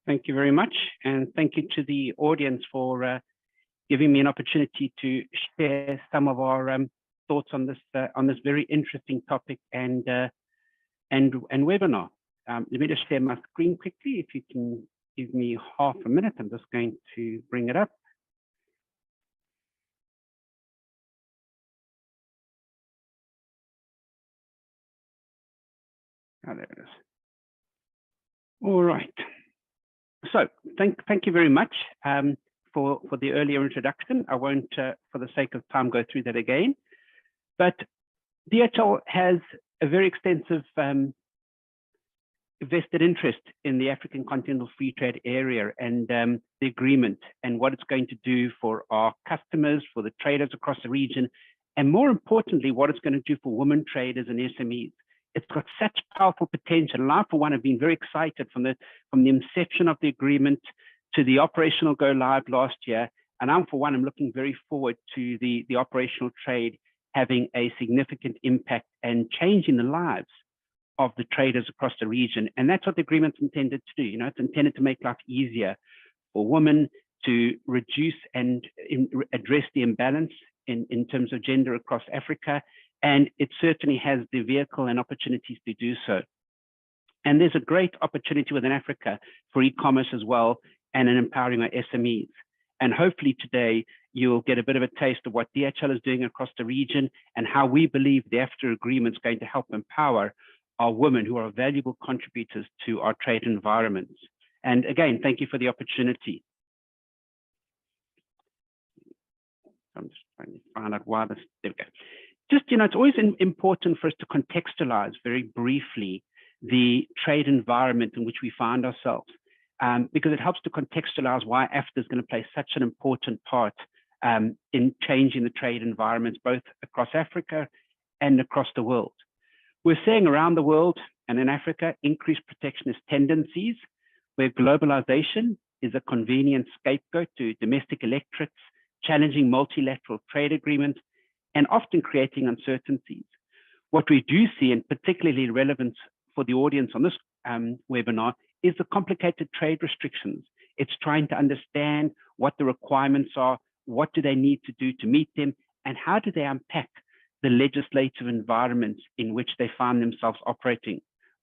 Thank you very much. And thank you to the audience for giving me an opportunity to share some of our thoughts on this very interesting topic and webinar. Let me just share my screen quickly. If you can give me half a minute, I'm just going to bring it up. Oh, there it is. All right. So thank you very much for the earlier introduction. I won't, for the sake of time, go through that again. But DHL has a very extensive vested interest in the African Continental Free Trade Area and the agreement and what it's going to do for our customers, for the traders across the region, and more importantly, what it's going to do for women traders and SMEs. It's got such powerful potential. And I, for one, have been very excited from the inception of the agreement to the operational go live last year. And I'm, for one, I'm looking very forward to the operational trade having a significant impact and changing the lives of the traders across the region. And that's what the agreement's intended to do. You know, it's intended to make life easier for women, to reduce and address the imbalance in terms of gender across Africa. And it certainly has the vehicle and opportunities to do so. And there's a great opportunity within Africa for e-commerce as well, and in empowering our SMEs. And hopefully today you'll get a bit of a taste of what DHL is doing across the region and how we believe the AfCFTA agreement is going to help empower our women who are valuable contributors to our trade environments. And again, thank you for the opportunity. I'm just trying to find out why this, there we go. Just, you know, it's always important for us to contextualize very briefly the trade environment in which we find ourselves, because it helps to contextualize why AfCFTA is going to play such an important part in changing the trade environments, both across Africa and across the world. We're seeing around the world and in Africa increased protectionist tendencies, where globalization is a convenient scapegoat to domestic electorates, challenging multilateral trade agreements, and often creating uncertainties. What we do see, and particularly relevant for the audience on this webinar, is the complicated trade restrictions It's trying to understand what the requirements are, what do they need to do to meet them, and how do they unpack the legislative environments in which they find themselves operating.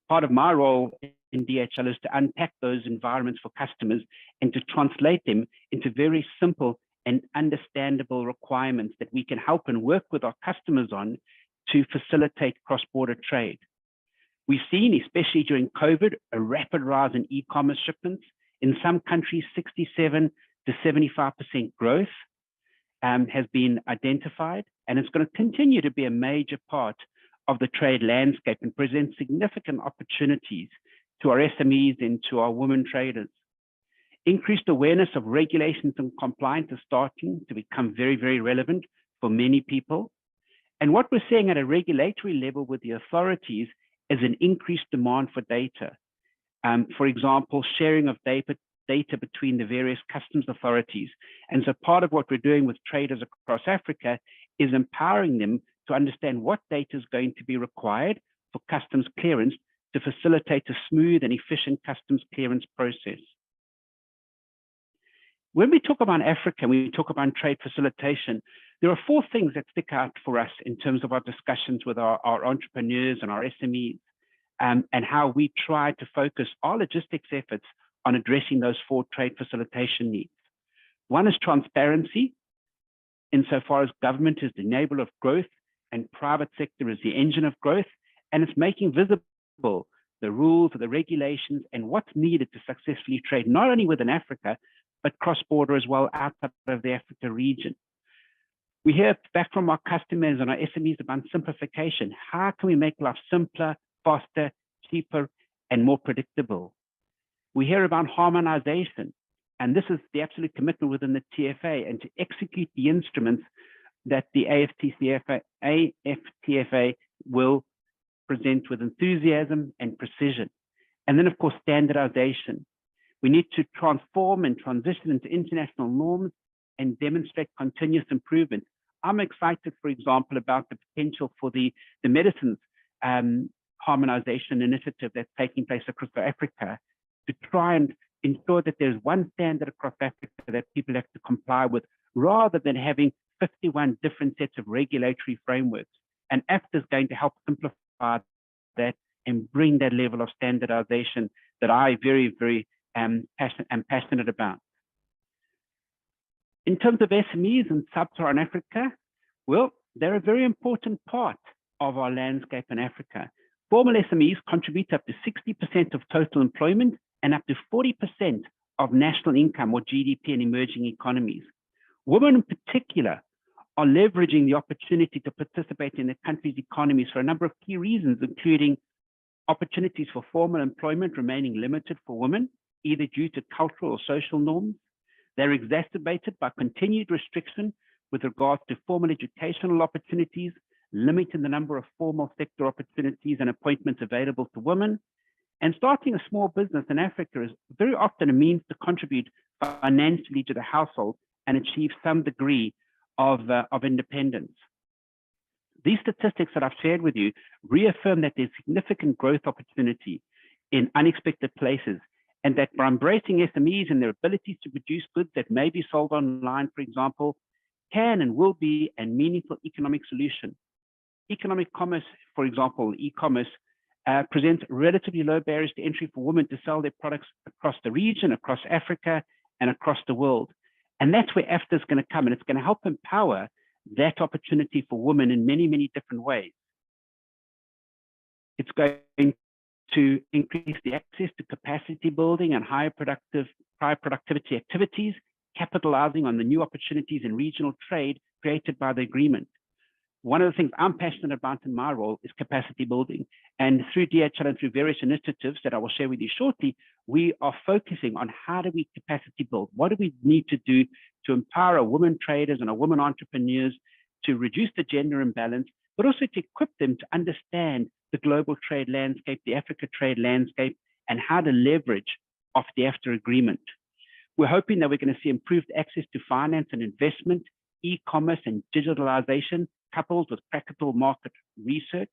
Part of my role in DHL is to unpack those environments for customers and to translate them into very simple and understandable requirements that we can help and work with our customers on to facilitate cross-border trade. We've seen, especially during COVID, a rapid rise in e-commerce shipments. In some countries, 67 to 75% growth has been identified, and it's going to continue to be a major part of the trade landscape and present significant opportunities to our SMEs and to our women traders. Increased awareness of regulations and compliance is starting to become very, very relevant for many people. And what we're seeing at a regulatory level with the authorities is an increased demand for data. For example, sharing of data between the various customs authorities. And so part of what we're doing with traders across Africa is empowering them to understand what data is going to be required for customs clearance to facilitate a smooth and efficient customs clearance process. When we talk about Africa, we talk about trade facilitation, there are 4 things that stick out for us in terms of our discussions with our entrepreneurs and our SMEs, and how we try to focus our logistics efforts on addressing those 4 trade facilitation needs. One is transparency, insofar as government is the enabler of growth and private sector is the engine of growth, and it's making visible the rules, the regulations, and what's needed to successfully trade, not only within Africa, but cross-border as well outside of the Africa region. We hear back from our customers and our SMEs about simplification. How can we make life simpler, faster, cheaper, and more predictable? We hear about harmonization, and this is the absolute commitment within the TFA, and to execute the instruments that the AfCFTA will present with enthusiasm and precision. And then, of course, standardization. We need to transform and transition into international norms and demonstrate continuous improvement. I'm excited, for example, about the potential for the medicines harmonization initiative that's taking place across Africa to try and ensure that there's one standard across Africa that people have to comply with, rather than having 51 different sets of regulatory frameworks. And AfCFTA is going to help simplify that and bring that level of standardization that I very am passionate about. In terms of SMEs in sub-Saharan Africa, well, they're a very important part of our landscape in Africa. Formal SMEs contribute up to 60% of total employment and up to 40% of national income or GDP in emerging economies. Women in particular are leveraging the opportunity to participate in the country's economies for a number of key reasons, including opportunities for formal employment remaining limited for women, either due to cultural or social norms. They're exacerbated by continued restriction with regards to formal educational opportunities, limiting the number of formal sector opportunities and appointments available to women. And starting a small business in Africa is very often a means to contribute financially to the household and achieve some degree of independence. These statistics that I've shared with you reaffirm that there's significant growth opportunity in unexpected places, and that by embracing SMEs and their abilities to produce goods that may be sold online, for example, can and will be a meaningful economic solution. Economic commerce, for example, e-commerce, presents relatively low barriers to entry for women to sell their products across the region, across Africa, and across the world. And that's where AfCFTA is going to come, and it's going to help empower that opportunity for women in many different ways. It's going to increase the access to capacity building and higher productivity activities, capitalizing on the new opportunities in regional trade created by the agreement. One of the things I'm passionate about in my role is capacity building. And through DHL and through various initiatives that I will share with you shortly, we are focusing on how do we capacity build? What do we need to do to empower our women traders and our women entrepreneurs to reduce the gender imbalance, but also to equip them to understand the global trade landscape, the Africa trade landscape, and how to leverage off the AfCFTA agreement. We're hoping that we're going to see improved access to finance and investment, e-commerce and digitalization, coupled with practical market research.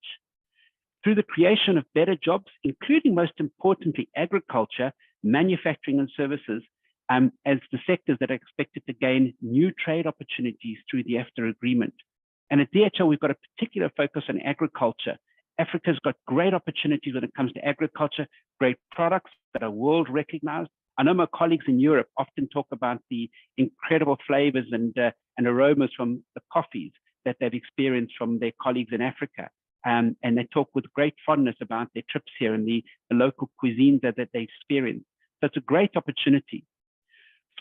Through the creation of better jobs, including most importantly, agriculture, manufacturing and services, as the sectors that are expected to gain new trade opportunities through the AfCFTA agreement. And at DHL, we've got a particular focus on agriculture. Africa's got great opportunities when it comes to agriculture, great products that are world recognized. I know my colleagues in Europe often talk about the incredible flavors and aromas from the coffees that they've experienced from their colleagues in Africa. And they talk with great fondness about their trips here and the local cuisines that they experience. So it's a great opportunity.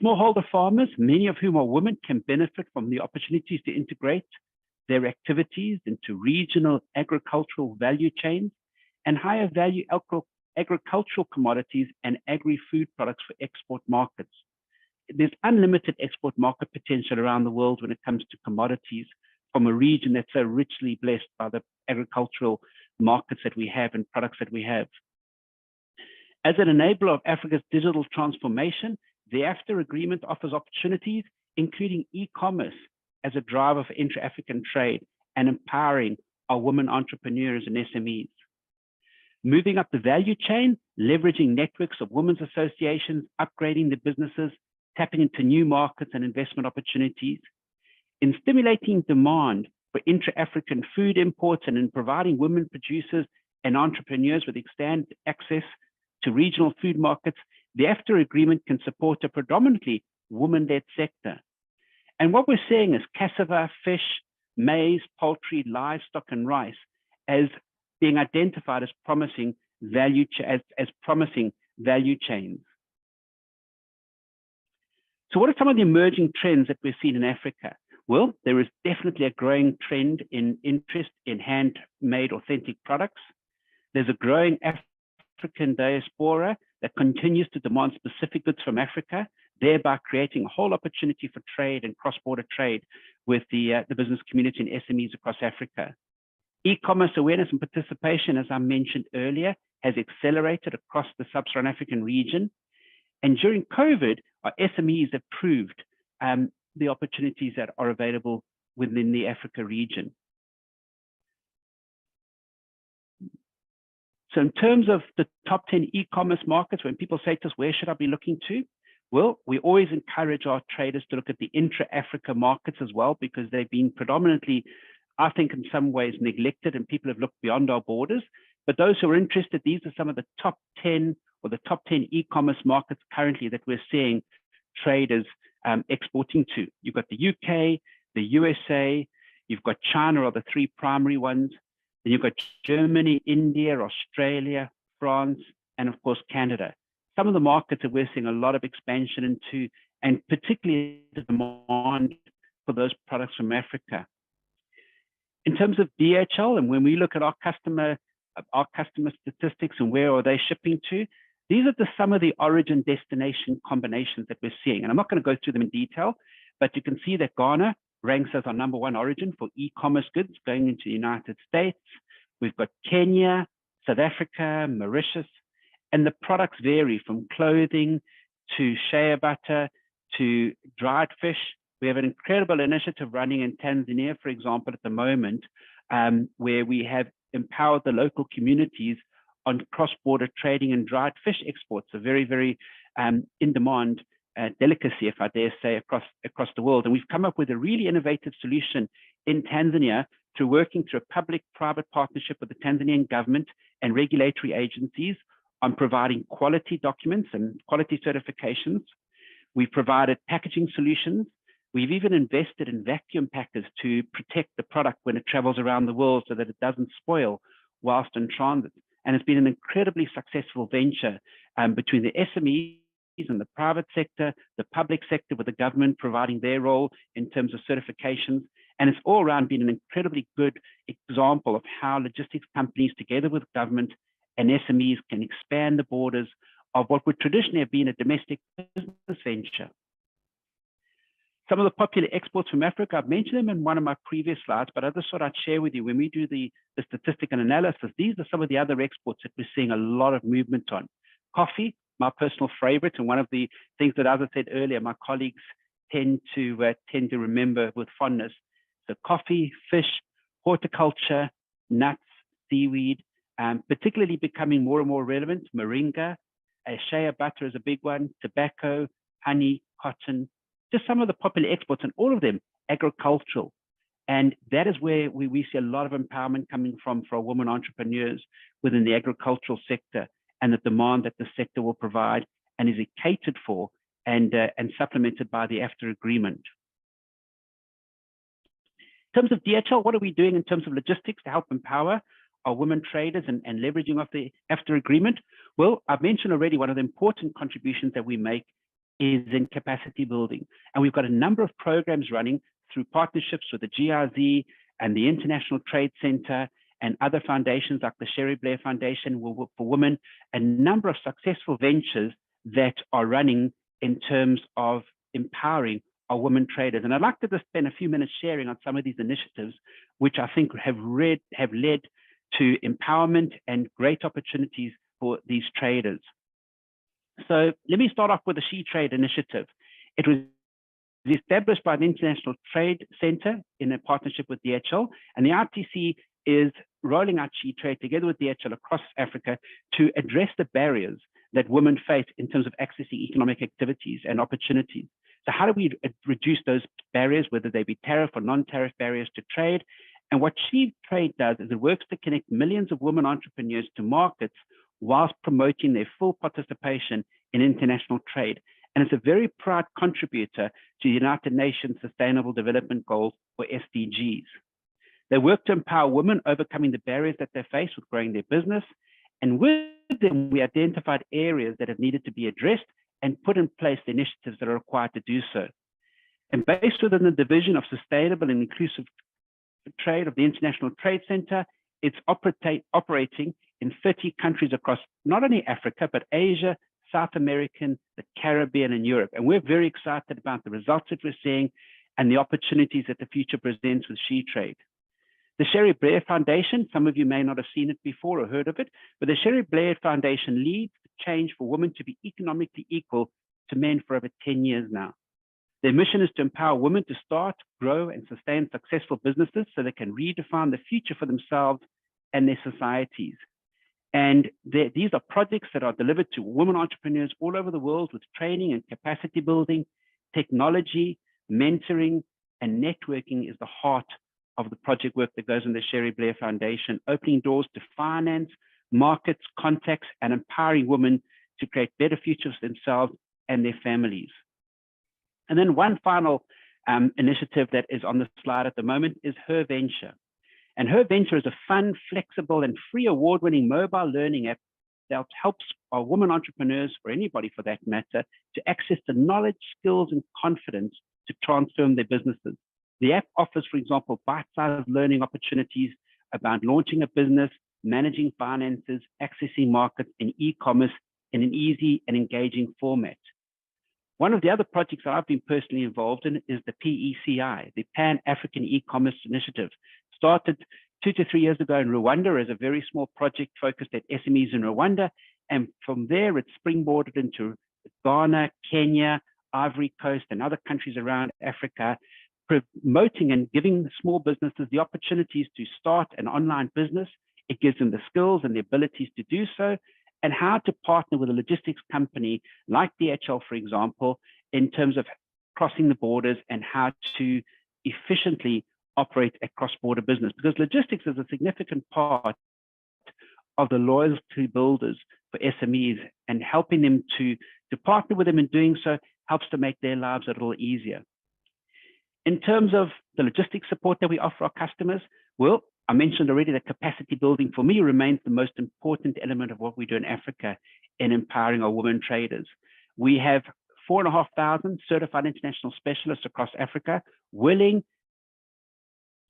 Smallholder farmers, many of whom are women, can benefit from the opportunities to integrate their activities into regional agricultural value chains and higher value agricultural commodities and agri-food products for export markets. There's unlimited export market potential around the world when it comes to commodities from a region that's so richly blessed by the agricultural markets that we have and products that we have. As an enabler of Africa's digital transformation, the AfCFTA agreement offers opportunities, including e-commerce as a driver for intra-African trade and empowering our women entrepreneurs and SMEs. Moving up the value chain, leveraging networks of women's associations, upgrading the businesses, tapping into new markets and investment opportunities. In stimulating demand for intra-African food imports and in providing women producers and entrepreneurs with extended access to regional food markets, the AfCFTA agreement can support a predominantly women-led sector. And what we're seeing is cassava, fish, maize, poultry, livestock, and rice as being identified as promising value chains. So what are some of the emerging trends that we're seeing in Africa? Well, there is definitely a growing trend in interest in handmade authentic products. There's a growing African diaspora that continues to demand specific goods from Africa, thereby creating a whole opportunity for trade and cross-border trade with the business community and SMEs across Africa. E-commerce awareness and participation, as I mentioned earlier, has accelerated across the sub-Saharan African region. And during COVID, our SMEs have proved the opportunities that are available within the Africa region. So in terms of the top 10 e-commerce markets, when people say to us, where should I be looking to? Well, we always encourage our traders to look at the intra-Africa markets as well, because they've been predominantly, I think, in some ways neglected, and people have looked beyond our borders. But those who are interested, these are some of the top 10 or the top 10 e-commerce markets currently that we're seeing traders exporting to. You've got the UK, the USA, you've got China are the three primary ones. Then you've got Germany, India, Australia, France, and of course, Canada. Some of the markets that we're seeing a lot of expansion into, and particularly the demand for those products from Africa. In terms of DHL, and when we look at our customer statistics and where are they shipping to, these are some of the origin destination combinations that we're seeing. And I'm not going to go through them in detail, but you can see that Ghana ranks as our #1 origin for e-commerce goods going into the United States. We've got Kenya, South Africa, Mauritius, and the products vary from clothing to shea butter to dried fish. We have an incredible initiative running in Tanzania, for example, at the moment, where we have empowered the local communities on cross-border trading and dried fish exports, a very, very in-demand delicacy, if I dare say, across the world. And we've come up with a really innovative solution in Tanzania through working through a public-private partnership with the Tanzanian government and regulatory agencies on providing quality documents and quality certifications. We've provided packaging solutions. We've even invested in vacuum packers to protect the product when it travels around the world so that it doesn't spoil whilst in transit. And it's been an incredibly successful venture between the SMEs and the private sector, the public sector with the government providing their role in terms of certifications. And it's all around been an incredibly good example of how logistics companies together with government and SMEs can expand the borders of what would traditionally have been a domestic business venture. Some of the popular exports from Africa, I've mentioned them in one of my previous slides, but I just thought I'd share with you when we do the statistical analysis, these are some of the other exports that we're seeing a lot of movement on. Coffee, my personal favorite, and one of the things that, as I said earlier, my colleagues tend to remember with fondness. So coffee, fish, horticulture, nuts, seaweed, particularly becoming more and more relevant. Moringa, shea butter is a big one, tobacco, honey, cotton, just some of the popular exports, and all of them agricultural. And that is where we see a lot of empowerment coming from for women entrepreneurs within the agricultural sector, and the demand that the sector will provide and is catered for and supplemented by the AfCFTA agreement. In terms of DHL, what are we doing in terms of logistics to help empower our women traders and leveraging of the AfCFTA agreement? Well, I've mentioned already one of the important contributions that we make is in capacity building. And we've got a number of programs running through partnerships with the GRZ and the International Trade Center and other foundations like the Sherry Blair Foundation for Women, a number of successful ventures that are running in terms of empowering our women traders. And I'd like to just spend a few minutes sharing on some of these initiatives, which I think have led to empowerment and great opportunities for these traders. So let me start off with the She Trade initiative. It was established by the International Trade Center in a partnership with DHL, and the RTC is rolling out She Trade together with DHL across Africa to address the barriers that women face in terms of accessing economic activities and opportunities. So how do we reduce those barriers, whether they be tariff or non-tariff barriers to trade? And what She Trade does is it works to connect millions of women entrepreneurs to markets whilst promoting their full participation in international trade. And it's a very proud contributor to the United Nations Sustainable Development Goals, or SDGs. They work to empower women overcoming the barriers that they face with growing their business. And with them, we identified areas that have needed to be addressed and put in place the initiatives that are required to do so. And based within the Division of Sustainable and Inclusive Trade of the International Trade Center, it's operating in 30 countries across not only Africa, but Asia, South American, the Caribbean, and Europe. And we're very excited about the results that we're seeing and the opportunities that the future presents with She Trade. The Sherry Blair Foundation, some of you may not have seen it before or heard of it, but the Sherry Blair Foundation leads the change for women to be economically equal to men for over 10 years now. Their mission is to empower women to start, grow, and sustain successful businesses so they can redefine the future for themselves and their societies. And these are projects that are delivered to women entrepreneurs all over the world with training and capacity building, technology, mentoring, and networking is the heart of the project work that goes in the Sherry Blair Foundation, opening doors to finance, markets, contacts, and empowering women to create better futures for themselves and their families. And then one final initiative that is on the slide at the moment is Her Venture. And Her Venture is a fun, flexible, and free award-winning mobile learning app that helps our women entrepreneurs, or anybody for that matter, to access the knowledge, skills, and confidence to transform their businesses. The app offers, for example, bite-sized learning opportunities about launching a business, managing finances, accessing markets, and e-commerce in an easy and engaging format. One of the other projects that I've been personally involved in is the PECI, the Pan-African E-Commerce Initiative. Started 2 to 3 years ago in Rwanda as a very small project focused at SMEs in Rwanda. And from there, it springboarded into Ghana, Kenya, Ivory Coast, and other countries around Africa, promoting and giving small businesses the opportunities to start an online business. It gives them the skills and the abilities to do so, and how to partner with a logistics company like DHL, for example, in terms of crossing the borders and how to efficiently operate a cross-border business. Because logistics is a significant part of the loyalty builders for SMEs, and helping them to partner with them in doing so helps to make their lives a little easier. In terms of the logistics support that we offer our customers, well, I mentioned already that capacity building for me remains the most important element of what we do in Africa in empowering our women traders. We have 4,500 certified international specialists across Africa willing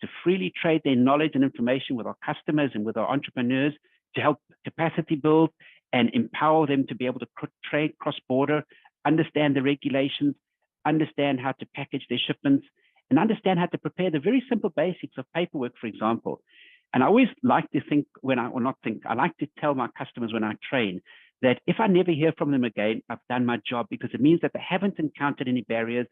to freely trade their knowledge and information with our customers and with our entrepreneurs to help capacity build and empower them to be able to trade cross-border, understand the regulations, understand how to package their shipments, and understand how to prepare the very simple basics of paperwork, for example. And I always like to think I like to tell my customers when I train that if I never hear from them again, I've done my job, because it means that they haven't encountered any barriers,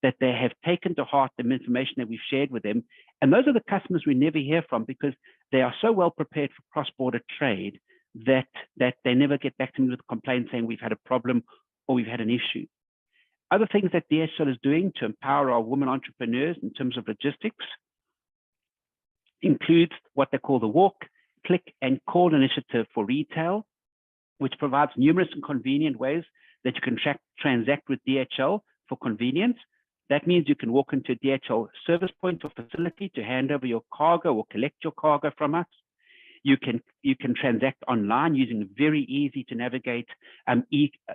that they have taken to heart the information that we've shared with them. And those are the customers we never hear from, because they are so well prepared for cross-border trade that they never get back to me with a complaint saying we've had a problem or we've had an issue. Other things that DHL is doing to empower our women entrepreneurs in terms of logistics includes what they call the Walk, Click, and Call initiative for retail, which provides numerous and convenient ways that you can transact with DHL for convenience. That means you can walk into a DHL service point or facility to hand over your cargo or collect your cargo from us. You can transact online using very easy to navigate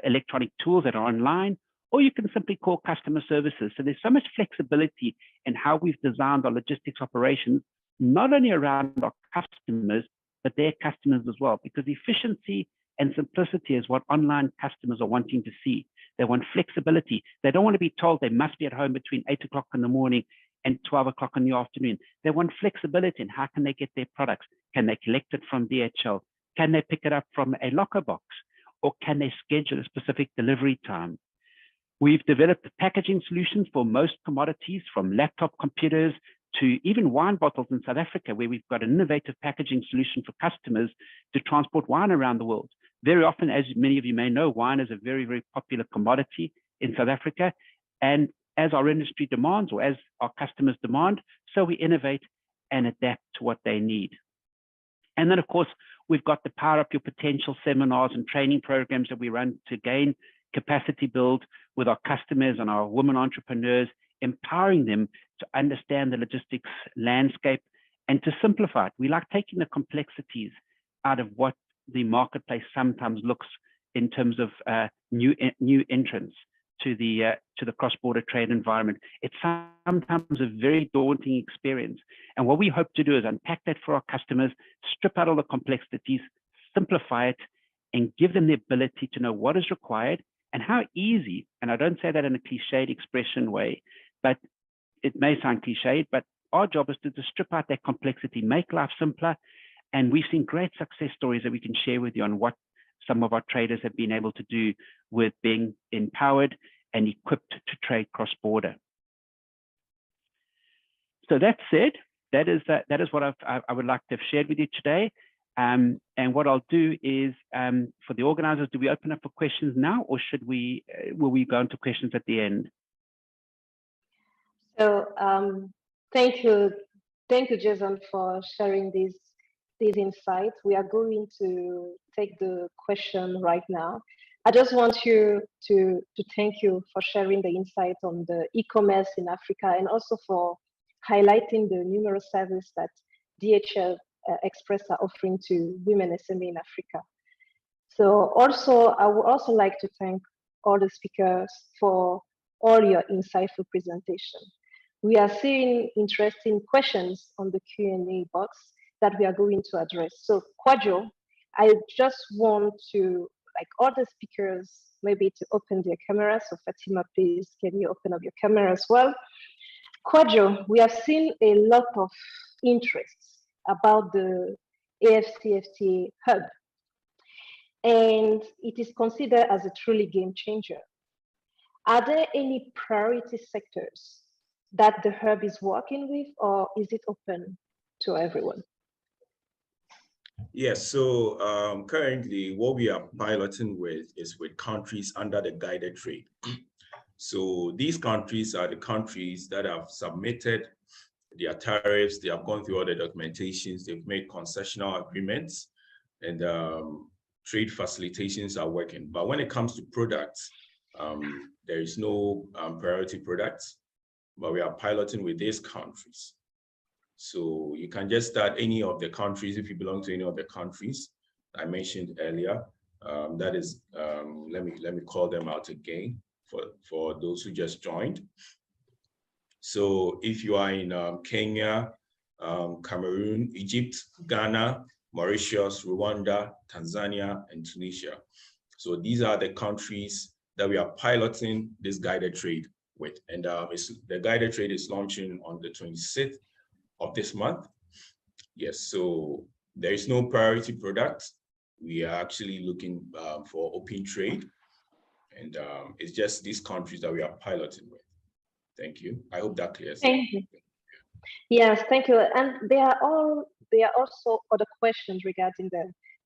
electronic tools that are online, or you can simply call customer services. So there's so much flexibility in how we've designed our logistics operations, not only around our customers, but their customers as well, because efficiency and simplicity is what online customers are wanting to see. They want flexibility. They don't want to be told they must be at home between 8 o'clock in the morning and 12 o'clock in the afternoon. They want flexibility in how can they get their products. Can they collect it from DHL? Can they pick it up from a locker box? Or can they schedule a specific delivery time? We've developed packaging solutions for most commodities, from laptop computers to even wine bottles in South Africa, where we've got an innovative packaging solution for customers to transport wine around the world. Very often, as many of you may know, wine is a very, very popular commodity in South Africa. And as our industry demands, or as our customers demand, so we innovate and adapt to what they need. And then, of course, we've got the Power Up Your Potential seminars and training programs that we run to gain capacity build with our customers and our women entrepreneurs, empowering them to understand the logistics landscape and to simplify it. We like taking the complexities out of what the marketplace sometimes looks in terms of new entrants to the cross-border trade environment. It's sometimes a very daunting experience. And what we hope to do is unpack that for our customers, strip out all the complexities, simplify it, and give them the ability to know what is required and how easy, and I don't say that in a cliched expression way, but it may sound cliched, but our job is to strip out that complexity, make life simpler. And we've seen great success stories that we can share with you on what some of our traders have been able to do with being empowered and equipped to trade cross-border. So that said, that is what I would like to have shared with you today. And what I'll do is, for the organizers, do we open up for questions now, or will we go into questions at the end? So thank you, Jason, for sharing these insights. We are going to take the question right now. I just want you to thank you for sharing the insight on the e-commerce in Africa, and also for highlighting the numerous services that DHL Express are offering to women SME in Africa. So also, I would also like to thank all the speakers for all your insightful presentation. We are seeing interesting questions on the Q&A box that we are going to address. So Kwadwo, I just want to, like all the speakers, maybe to open their camera. So Fatima, please, can you open up your camera as well? Kwadwo, we have seen a lot of interest about the AfCFTA hub, and it is considered as a truly game changer. Are there any priority sectors that the hub is working with, or is it open to everyone? Yes, so currently what we are piloting with is with countries under the guided trade. So these countries are the countries that have submitted their tariffs, they have gone through all the documentations, they've made concessional agreements, and trade facilitations are working. But when it comes to products, there is no priority products, but we are piloting with these countries. So you can just start any of the countries if you belong to any of the countries I mentioned earlier. That is, let me call them out again for those who just joined. So if you are in Kenya, Cameroon, Egypt, Ghana, Mauritius, Rwanda, Tanzania, and Tunisia. So these are the countries that we are piloting this guided trade with. And the guided trade is launching on the 26th of this month. Yes, so there is no priority product. We are actually looking for open trade. And it's just these countries that we are piloting with. Thank you. I hope that clears. Thank you. Yes, thank you. And there are also other questions regarding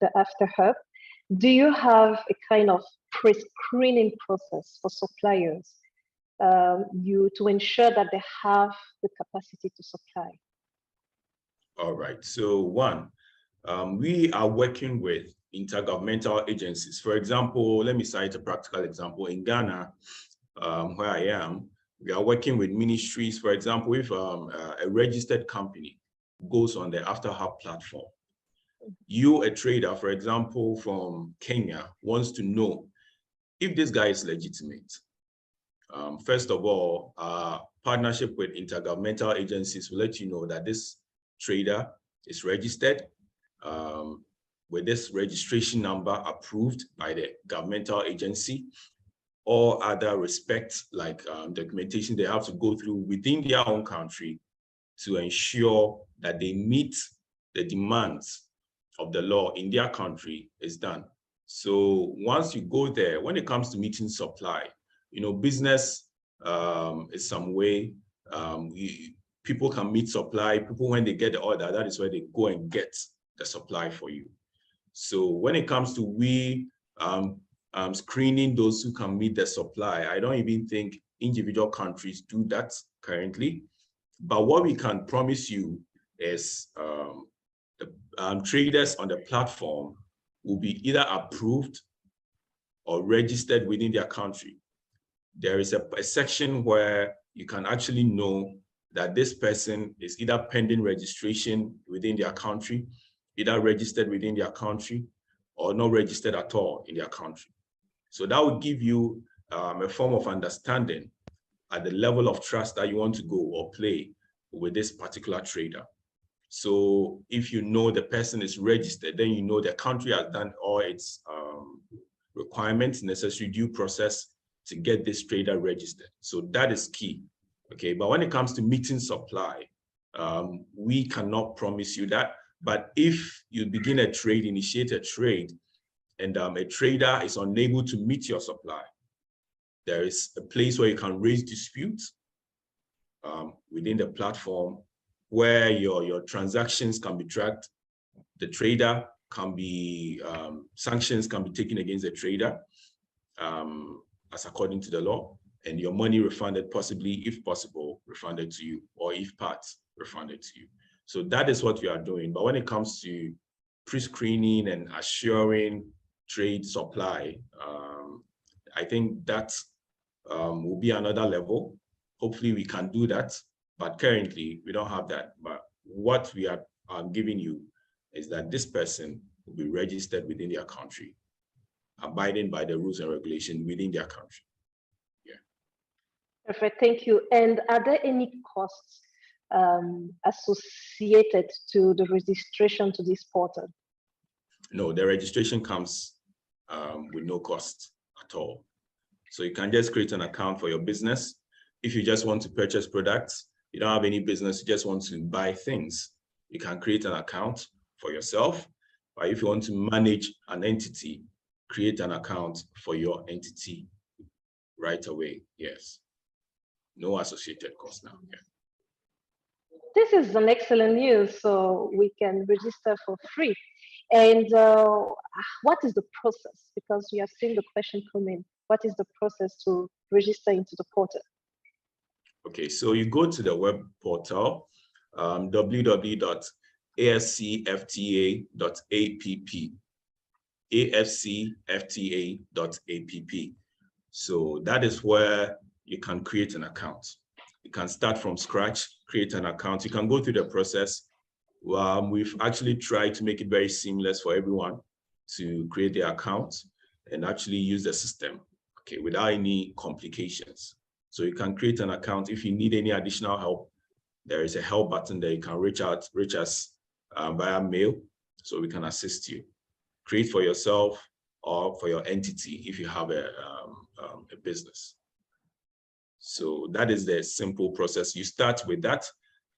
the After Hub. Do you have a kind of pre-screening process for suppliers to ensure that they have the capacity to supply? All right. So one, we are working with intergovernmental agencies. For example, let me cite a practical example. In Ghana, where I am, we are working with ministries. For example, if a registered company goes on the AfCFTA platform, you, a trader, for example, from Kenya, wants to know if this guy is legitimate. First of all, partnership with intergovernmental agencies will let you know that this trader is registered with this registration number approved by the governmental agency, or other respects like documentation they have to go through within their own country to ensure that they meet the demands of the law in their country is done. So once you go there, when it comes to meeting supply, business is some way people can meet supply. People, when they get the order, that is where they go and get the supply for you. So when it comes to screening those who can meet the supply, I don't even think individual countries do that currently. But what we can promise you is the traders on the platform will be either approved or registered within their country. There is a section where you can actually know that this person is either pending registration within their country, either registered within their country, or not registered at all in their country. So that would give you a form of understanding at the level of trust that you want to go or play with this particular trader. So if you know the person is registered, then you know the country has done all its requirements, necessary due process to get this trader registered. So that is key. Okay, but when it comes to meeting supply, we cannot promise you that. But if you begin a trade, initiate a trade, and a trader is unable to meet your supply, there is a place where you can raise disputes within the platform where your transactions can be tracked. The trader can be, sanctions can be taken against the trader as according to the law, and your money refunded, possibly, if possible, refunded to you, or if parts refunded to you. So that is what we are doing. But when it comes to pre-screening and assuring trade supply, I think that will be another level. Hopefully we can do that, but currently we don't have that. But what we are giving you is that this person will be registered within their country, abiding by the rules and regulations within their country. Yeah. Perfect, thank you. And are there any costs associated to the registration to this portal? No, the registration comes with no cost at all. So you can just create an account for your business. If you just want to purchase products, you don't have any business, you just want to buy things, you can create an account for yourself. But if you want to manage an entity, create an account for your entity right away. Yes. No associated cost now. Yeah. This is an excellent news. So we can register for free. And what is the process? Because we have seen the question come in. What is the process to register into the portal? Okay, so you go to the web portal, www.afcfta.app, afcfta.app. So that is where you can create an account. You can start from scratch, create an account. You can go through the process. We've actually tried to make it very seamless for everyone to create their account and actually use the system, okay, without any complications. So you can create an account. If you need any additional help, there is a help button there. You can reach us via mail, so we can assist you. Create for yourself or for your entity if you have a business. So that is the simple process. You start with that,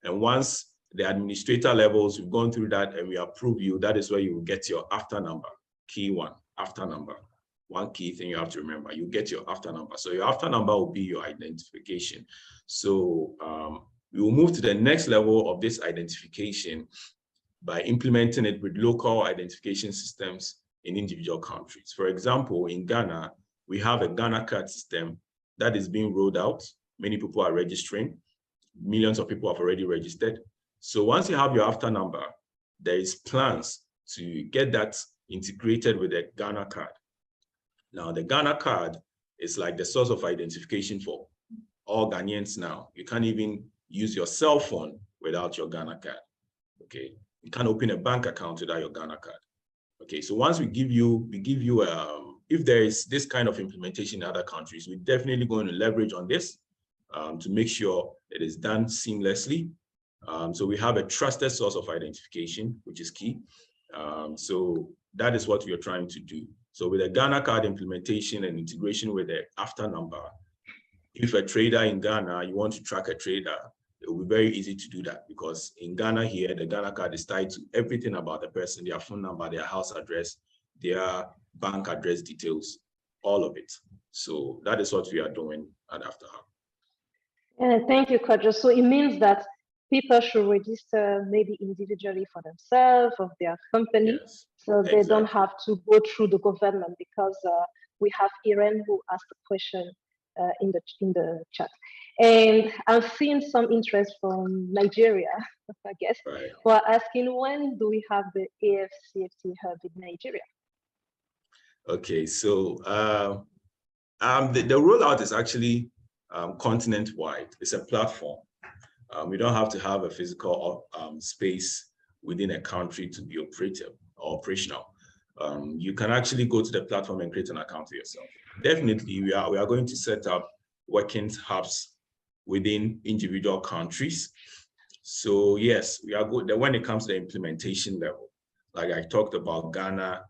and once the administrator levels, we've gone through that and we approve you, that is where you will get your AfCFTA number. Key one, AfCFTA number. One key thing you have to remember, you get your AfCFTA number. So your AfCFTA number will be your identification. So we will move to the next level of this identification by implementing it with local identification systems in individual countries. For example, in Ghana, we have a Ghana card system that is being rolled out. Many people are registering. Millions of people have already registered. So once you have your AfTA number, there is plans to get that integrated with the Ghana card. Now, the Ghana card is like the source of identification for all Ghanaians now. You can't even use your cell phone without your Ghana card, okay? You can't open a bank account without your Ghana card. Okay, so once we give you, if there is this kind of implementation in other countries, we're definitely going to leverage on this to make sure it is done seamlessly. So we have a trusted source of identification, which is key. So that is what we are trying to do. So with the Ghana card implementation and integration with the AfTA number, if a trader in Ghana, you want to track a trader, it will be very easy to do that, because in Ghana here, the Ghana card is tied to everything about the person, their phone number, their house address, their bank address details, all of it. So that is what we are doing at AfCFTA. Thank you, Kodjo. So it means that people should register maybe individually for themselves, of their company, Yes, so they don't have to go through the government, because we have Irene who asked a question in the chat. And I've seen some interest from Nigeria, I guess, right, who are asking, when do we have the AfCFTA hub in Nigeria? Okay, so the rollout is actually continent-wide. It's a platform. We don't have to have a physical space within a country to be operational. You can actually go to the platform and create an account for yourself. Definitely, we are going to set up working hubs within individual countries. So yes, we are good. When it comes to the implementation level, like I talked about Ghana,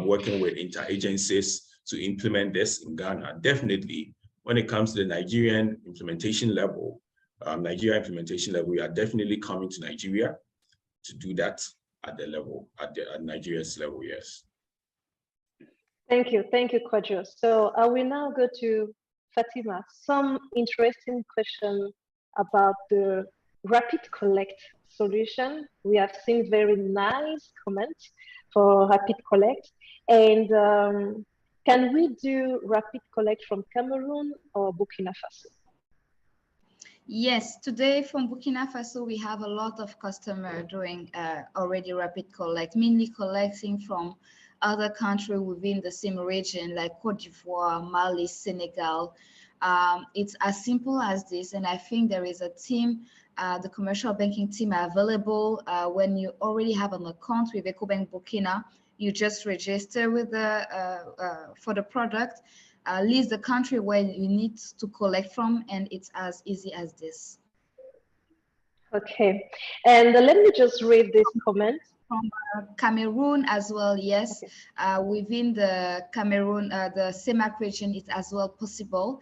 working with interagencies to implement this in Ghana. Definitely, when it comes to the Nigerian implementation level, we are definitely coming to Nigeria to do that at the level, at Nigeria's level, yes. Thank you, Kodjo. So I will now go to Fatima. Some interesting question about the Rapid Collect solution. We have seen very nice comments for Rapid Collect. And can we do Rapid Collect from Cameroon or Burkina Faso? Yes, today from Burkina Faso, we have a lot of customers doing already Rapid Collect, mainly collecting from other countries within the same region, like Cote d'Ivoire, Mali, Senegal. It's as simple as this, and I think there is a team, the commercial banking team are available. When you already have an account with EcoBank Burkina, you just register with for the product, list the country where you need to collect from, and it's as easy as this. Okay, and let me just read this comment. From Cameroon as well, yes. Okay. Within the Cameroon, the CEMAC region, it's as well possible.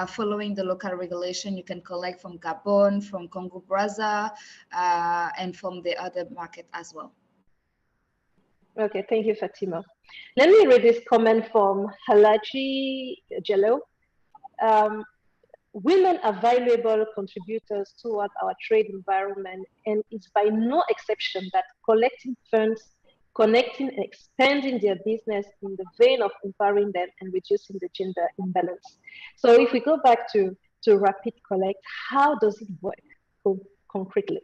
Following the local regulation, you can collect from Gabon, from Congo Brazza, and from the other market as well. Okay, thank you, Fatima. Let me read this comment from Halaji Jello. Women are valuable contributors toward our trade environment, and it's by no exception that collecting funds, connecting and expanding their business in the vein of empowering them and reducing the gender imbalance. So if we go back to Rapid Collect, how does it work concretely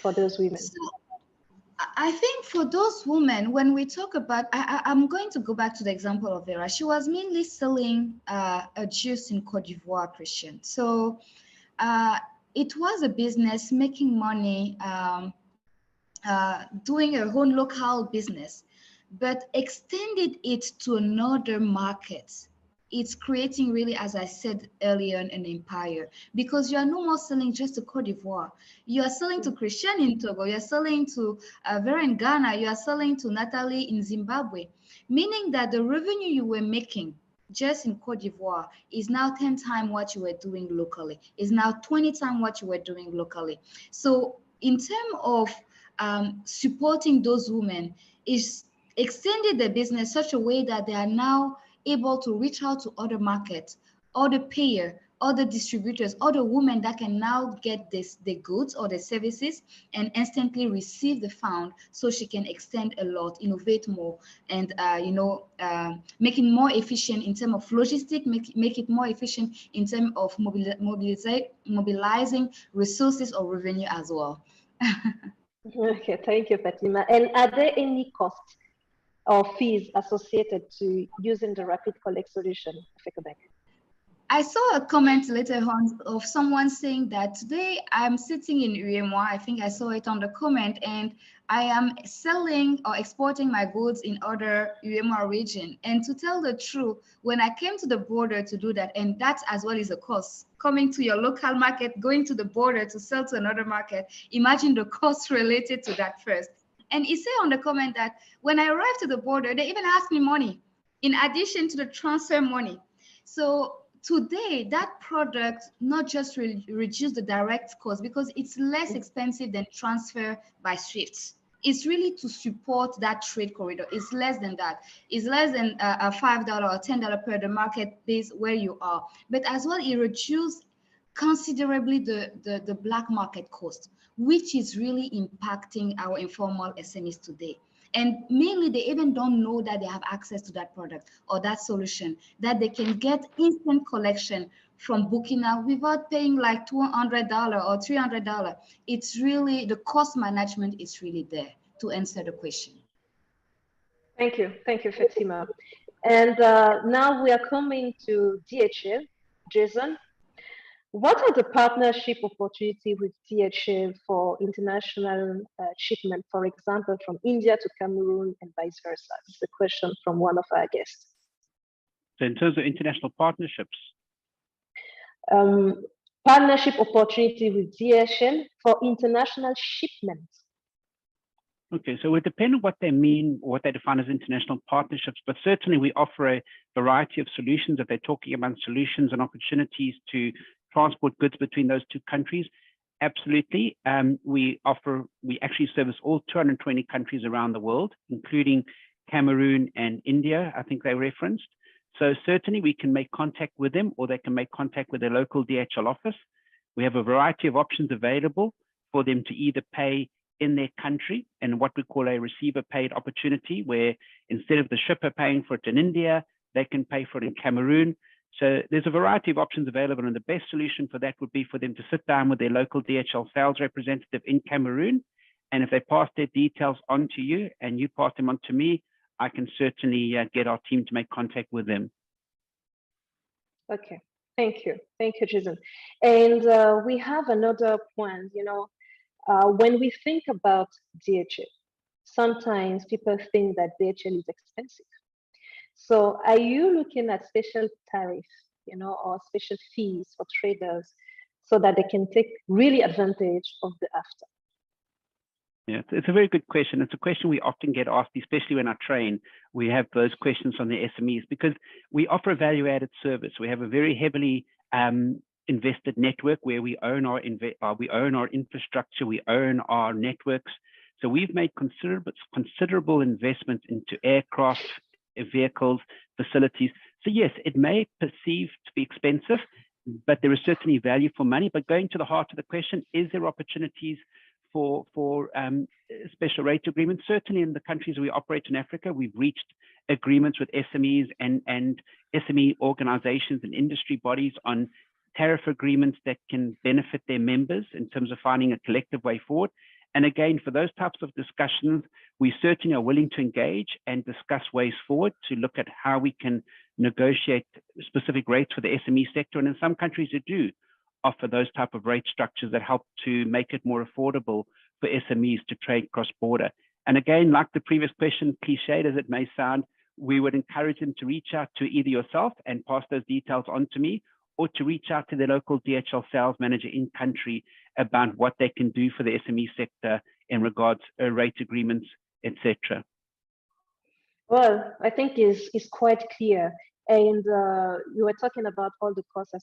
for those women? So, I think for those women, when we talk about, I'm going to go back to the example of Vera. She was mainly selling a juice in Cote d'Ivoire, Christian. So it was a business making money, doing her own local business, but extended it to another market. It's creating really, as I said earlier, an empire, because you are no more selling just to Cote d'Ivoire. You are selling to Christian in Togo, you are selling to Vera in Ghana, you are selling to Natalie in Zimbabwe, meaning that the revenue you were making just in Cote d'Ivoire is now 10 times what you were doing locally, is now 20 times what you were doing locally. So in terms of supporting those women, is extended the business such a way that they are now able to reach out to other markets, other payer other distributors, other women that can now get the goods or the services and instantly receive the fund, so she can extend a lot, innovate more, and make it more efficient in terms of logistics, make it more efficient in terms of mobilizing resources or revenue as well. Okay, thank you, Fatima. And are there any costs or fees associated to using the Rapid Collect solution of EcoBank? I saw a comment later on of someone saying that today I'm sitting in UEMOA. I think I saw it on the comment, and I am selling or exporting my goods in other UEMOA region. And to tell the truth, when I came to the border to do that, and that as well is a cost, coming to your local market, going to the border to sell to another market, imagine the cost related to that first. And he said on the comment that when I arrived to the border, they even asked me money in addition to the transfer money. So today, that product not just reduce the direct cost because it's less expensive than transfer by SWIFT. It's really to support that trade corridor. It's less than that. It's less than a $5 or $10 per the market base where you are. But as well, it reduces considerably the black market cost, which is really impacting our informal SMEs today. And mainly, they even don't know that they have access to that product or that solution, that they can get instant collection from Burkina without paying like $200 or $300. It's really, the cost management is really there to answer the question. Thank you, Fatima. And now we are coming to DHL. Jason, what are the partnership opportunities with DHL for international shipment, for example, from India to Cameroon and vice versa? This is a question from one of our guests. So in terms of international partnerships? Partnership opportunity with DHL for international shipments. Okay, so it would depend on what they mean, what they define as international partnerships, but certainly we offer a variety of solutions. If they're talking about solutions and opportunities to transport goods between those two countries, absolutely. We actually service all 220 countries around the world, including Cameroon and India, I think they referenced. So certainly we can make contact with them, or they can make contact with their local DHL office. We have a variety of options available for them to either pay in their country, and what we call a receiver paid opportunity, where instead of the shipper paying for it in India, they can pay for it in Cameroon. So there's a variety of options available, and the best solution for that would be for them to sit down with their local DHL sales representative in Cameroon. And if they pass their details on to you and you pass them on to me, I can certainly get our team to make contact with them. Okay, thank you, Jason. And we have another point, when we think about DHL, sometimes people think that DHL is expensive. So are you looking at special tariffs, or special fees for traders so that they can take really advantage of the AfCFTA? Yeah, it's a very good question. It's a question we often get asked, especially when I train. We have those questions on the SMEs because we offer a value-added service. We have a very heavily invested network where we own our infrastructure, we own our networks. So we've made considerable investments into aircraft, vehicles, facilities. So yes, it may perceive to be expensive, but there is certainly value for money. But going to the heart of the question, is there opportunities for special rate agreements? Certainly in the countries we operate in Africa, we've reached agreements with SMEs and SME organizations and industry bodies on tariff agreements that can benefit their members in terms of finding a collective way forward. And again, for those types of discussions, we certainly are willing to engage and discuss ways forward to look at how we can negotiate specific rates for the SME sector. And in some countries that do offer those type of rate structures that help to make it more affordable for SMEs to trade cross-border. And again, like the previous question, cliched as it may sound, we would encourage them to reach out to either yourself and pass those details on to me, or to reach out to the local DHL sales manager in country about what they can do for the SME sector in regards to rate agreements, etc. Well, I think it's quite clear. And you were talking about all the costs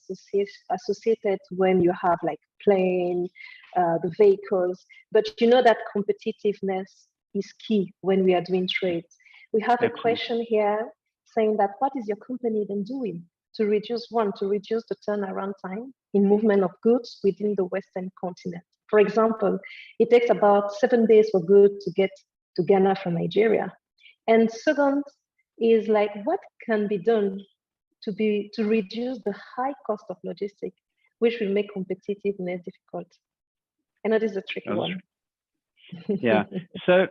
associated when you have like plane, the vehicles, but you know that competitiveness is key when we are doing trades. We have a question here saying that what is your company then doing to reduce the turnaround time in movement of goods within the Western continent. For example, it takes about 7 days for goods to get to Ghana from Nigeria. And second is like what can be done to reduce the high cost of logistics, which will make competitiveness difficult. And that is a tricky one. Yeah, so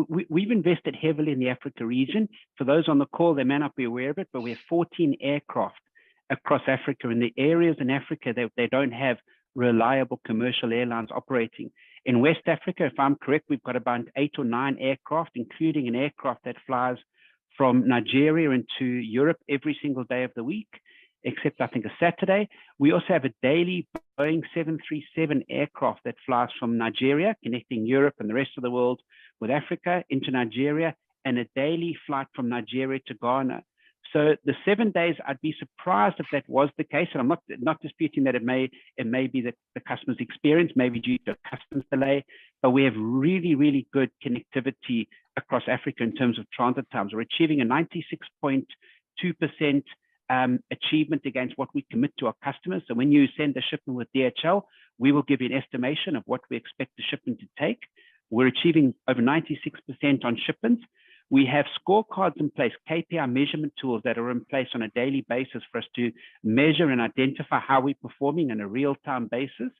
we've invested heavily in the Africa region. For those on the call, they may not be aware of it, but we have 14 aircraft across Africa, in the areas in Africa that they don't have reliable commercial airlines operating. In West Africa, if I'm correct, we've got about 8 or 9 aircraft, including an aircraft that flies from Nigeria into Europe every single day of the week, except I think a Saturday. We also have a daily Boeing 737 aircraft that flies from Nigeria, connecting Europe and the rest of the world with Africa into Nigeria, and a daily flight from Nigeria to Ghana. So the 7 days, I'd be surprised if that was the case. And I'm not disputing that it may be that the customer's experience, maybe due to a customs delay, but we have really, really good connectivity across Africa in terms of transit times. We're achieving a 96.2% achievement against what we commit to our customers. So when you send a shipment with DHL, we will give you an estimation of what we expect the shipment to take. We're achieving over 96% on shipments. We have scorecards in place, KPI measurement tools that are in place on a daily basis for us to measure and identify how we're performing on a real-time basis.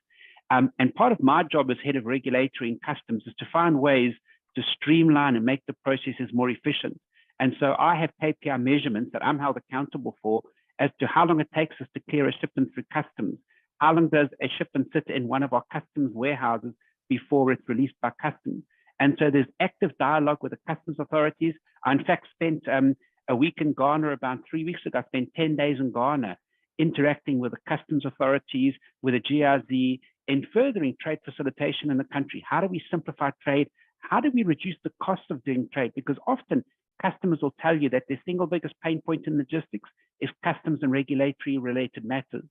And part of my job as head of regulatory and customs is to find ways to streamline and make the processes more efficient. And so I have KPI measurements that I'm held accountable for as to how long it takes us to clear a shipment through customs. How long does a shipment sit in one of our customs warehouses before it's released by customs? And so there's active dialogue with the customs authorities. I, in fact, spent a week in Ghana about 3 weeks ago. I spent 10 days in Ghana interacting with the customs authorities, with the GRZ, in furthering trade facilitation in the country. How do we simplify trade? How do we reduce the cost of doing trade? Because often customers will tell you that their single biggest pain point in logistics is customs and regulatory related matters.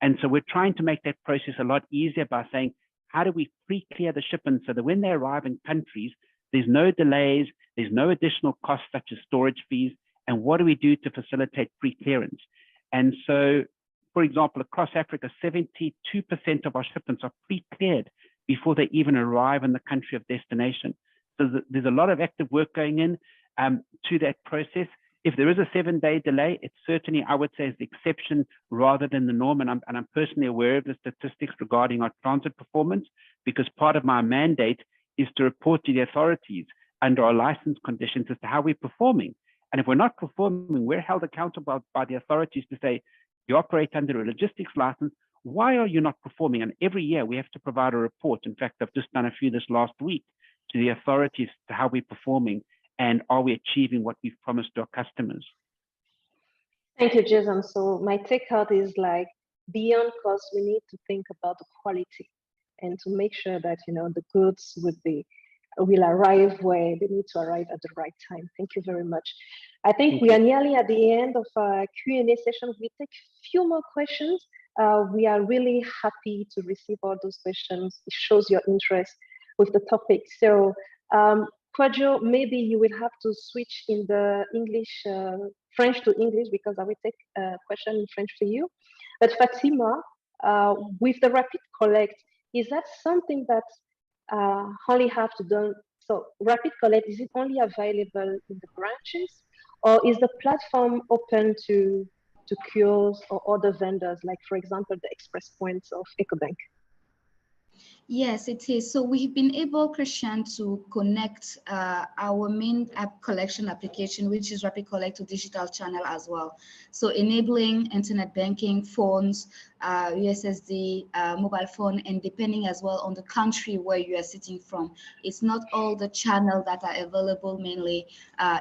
And so we're trying to make that process a lot easier by saying, how do we pre-clear the shipments so that when they arrive in countries, there's no delays, there's no additional costs such as storage fees, and what do we do to facilitate pre-clearance? And so, for example, across Africa, 72% of our shipments are pre-cleared before they even arrive in the country of destination. So there's a lot of active work going in to that process. If there is a 7-day delay, it's certainly, I would say, is the exception rather than the norm. And I'm personally aware of the statistics regarding our transit performance, because part of my mandate is to report to the authorities under our license conditions as to how we're performing. And if we're not performing, we're held accountable by the authorities to say, you operate under a logistics license, why are you not performing? And every year we have to provide a report. In fact, I've just done a few this last week to the authorities to how we're performing. And are we achieving what we've promised to our customers? Thank you, Jason. So my takeout is like, beyond cost, we need to think about the quality and to make sure that, you know, the goods will arrive where they need to arrive at the right time. Thank you very much. I think we are nearly at the end of our Q&A session. We take a few more questions. We are really happy to receive all those questions. It shows your interest with the topic. So, Kwadjo, maybe you will have to switch in the French to English, because I will take a question in French for you. But Fatima, with the Rapid Collect, is that something that only have to do? So Rapid Collect, is it only available in the branches, or is the platform open to kiosks or other vendors, like, for example, the express points of EcoBank? Yes, it is. So we've been able, Christian, to connect our main app collection application, which is Rapid Collect, to digital channel as well. So enabling internet banking, phones, USSD, mobile phone, and depending as well on the country where you are sitting from. It's not all the channels that are available mainly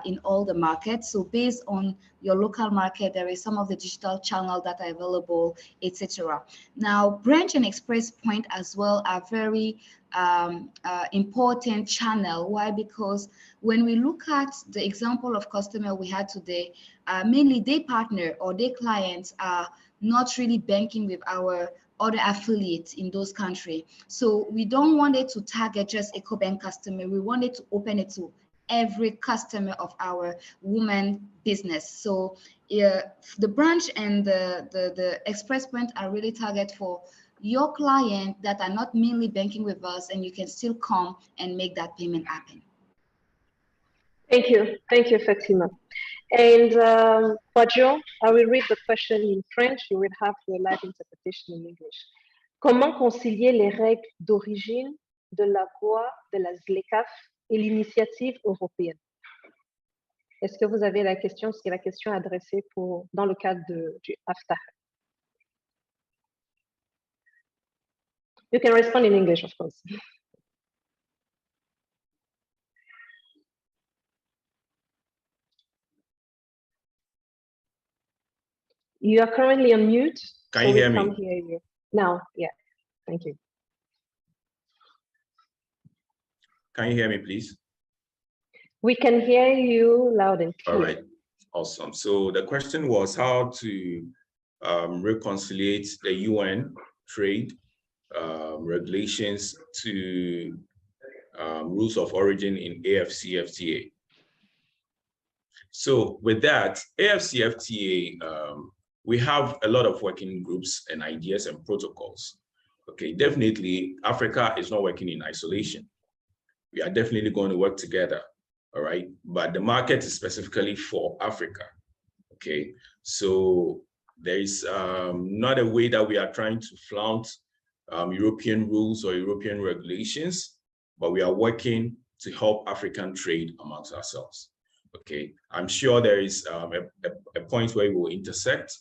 in all the markets. So based on your local market, there is some of the digital channels that are available, etc. Now, branch and express point as well are very important channel. Why? Because when we look at the example of customer we had today, mainly they partner or their clients are not really banking with our other affiliates in those countries. So we don't want it to target just EcoBank customer. We wanted to open it to every customer of our women business. So the branch and the express point are really targeted for your client that are not mainly banking with us, and you can still come and make that payment happen. Thank you, Fatima. And Kwadjo, I will read the question in French. You will have the live interpretation in English. Comment concilier les règles d'origine de la loi de la ZLECAf et l'initiative européenne? Est-ce que vous avez la question? C'est la question adressée dans le cadre du AfTA. You can respond in English, of course. You are currently on mute. Can you hear me? We can't hear you. Now, yeah, thank you. Can you hear me, please? We can hear you loud and clear. All right, awesome. So the question was how to reconcile the UN trade regulations to rules of origin in AfCFTA. So with that, AfCFTA, we have a lot of working groups and ideas and protocols. Okay, definitely Africa is not working in isolation. We are definitely going to work together, all right? But the market is specifically for Africa, okay? So there is not a way that we are trying to flaunt European rules or European regulations, but we are working to help African trade amongst ourselves, okay? I'm sure there is a point where we will intersect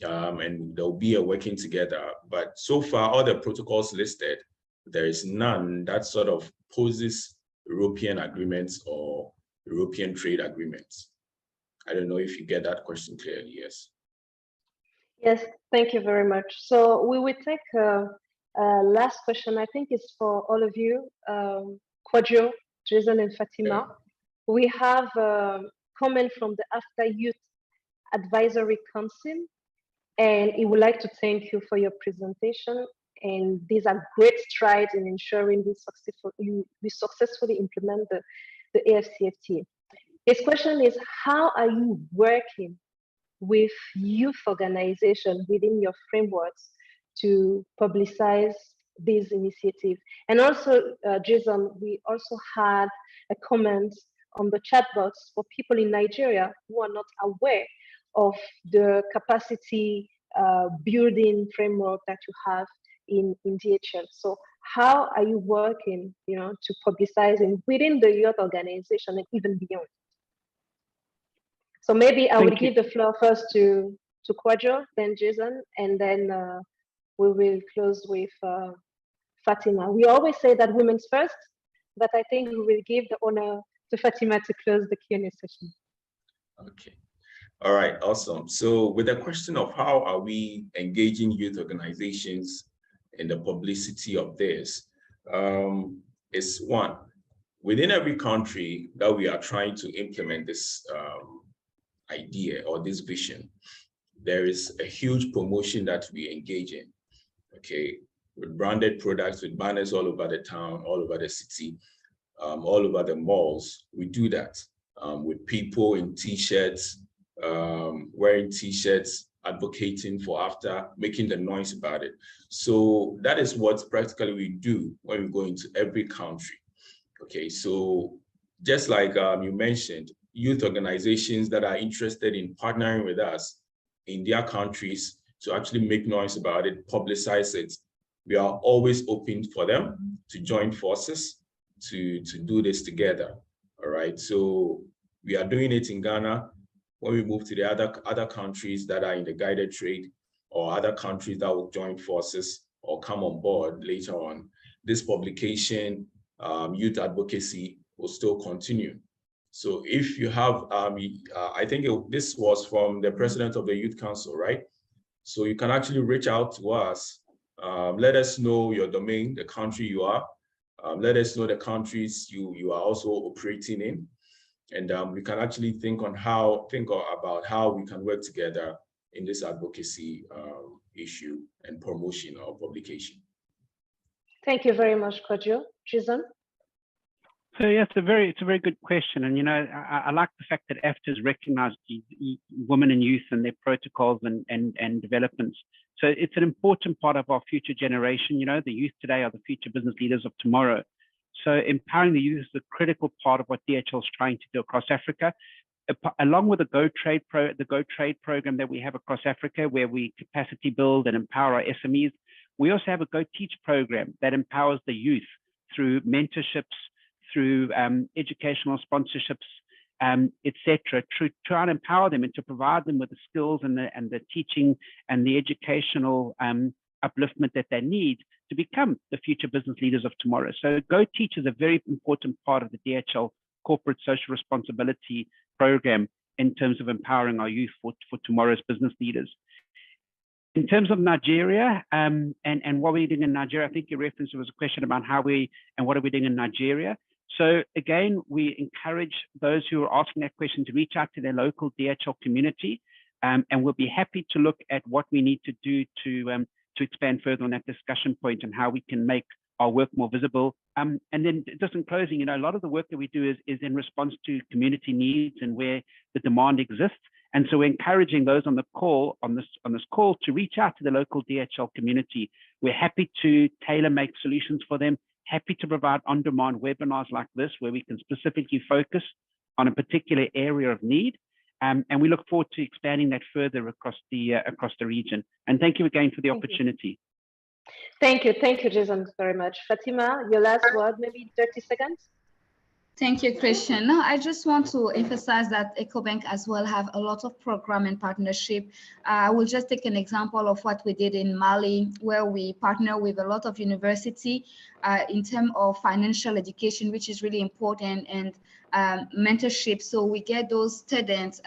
and there'll be a working together, but so far all the protocols listed, there is none that sort of poses European agreements or European trade agreements. I don't know if you get that question clearly, yes. Yes, thank you very much. So we will take a last question. I think it's for all of you, Kwadjo, Jason, and Fatima. Yeah. We have a comment from the AfTA Youth Advisory Council, and he would like to thank you for your presentation. And these are great strides in ensuring we successfully implement the AfCFTA. His question is, how are you working with youth organizations within your frameworks to publicize these initiatives? And also, Jason, we also had a comment on the chat box for people in Nigeria who are not aware of the capacity building framework that you have in DHL. So how are you working, to publicize within the youth organization and even beyond? So maybe I will give the floor first to Kwadjo, then Jason, and then we will close with Fatima. We always say that women's first, but I think we will give the honor to Fatima to close the Q&A session. Okay. All right, awesome. So with the question of how are we engaging youth organizations in the publicity of this, is one, within every country that we are trying to implement this idea or this vision, there is a huge promotion that we engage in, okay, with branded products, with banners all over the town, all over the city, all over the malls. We do that with people in t-shirts, wearing t-shirts, advocating for AfTA, making the noise about it. So that is what practically we do when we go into every country. Okay, so just like you mentioned, youth organizations that are interested in partnering with us in their countries to actually make noise about it, publicize it, we are always open for them to join forces to do this together. All right, so we are doing it in Ghana. When we move to the other countries that are in the guided trade, or other countries that will join forces or come on board later on, this publication, youth advocacy will still continue. So if you have, I think this was from the president of the Youth Council, right? So you can actually reach out to us. Let us know your domain, the country you are. Let us know the countries you are also operating in. And we can actually think about how we can work together in this advocacy issue and promotion or publication. Thank you very much, Kwadjo. Jason? So yes, it's a very good question, and I like the fact that AfCFTA has recognised women and youth and their protocols and developments. So it's an important part of our future generation. The youth today are the future business leaders of tomorrow. So empowering the youth is a critical part of what DHL is trying to do across Africa, along with the Go Trade program that we have across Africa, where we capacity build and empower our SMEs. We also have a Go Teach program that empowers the youth through mentorships, through educational sponsorships, etc., to try and empower them and to provide them with the skills and the teaching and the educational upliftment that they need to become the future business leaders of tomorrow. So Go Teach is a very important part of the DHL corporate social responsibility program in terms of empowering our youth for tomorrow's business leaders. In terms of Nigeria and what we're doing in Nigeria, I think your reference was a question about what are we doing in Nigeria. So again, we encourage those who are asking that question to reach out to their local DHL community, and we'll be happy to look at what we need to do to expand further on that discussion point and how we can make our work more visible. And then just in closing, a lot of the work that we do is in response to community needs and where the demand exists. And so we're encouraging those on the call, on this call, to reach out to the local DHL community. We're happy to tailor make solutions for them, happy to provide on-demand webinars like this, where we can specifically focus on a particular area of need. And we look forward to expanding that further across the region. And thank you again for the opportunity. Thank you, Jason, very much. Fatima, your last word, maybe 30 seconds. Thank you, Christian. No, I just want to emphasize that EcoBank as well have a lot of program and partnership. I will just take an example of what we did in Mali, where we partner with a lot of university in terms of financial education, which is really important, and mentorship. So we get those students,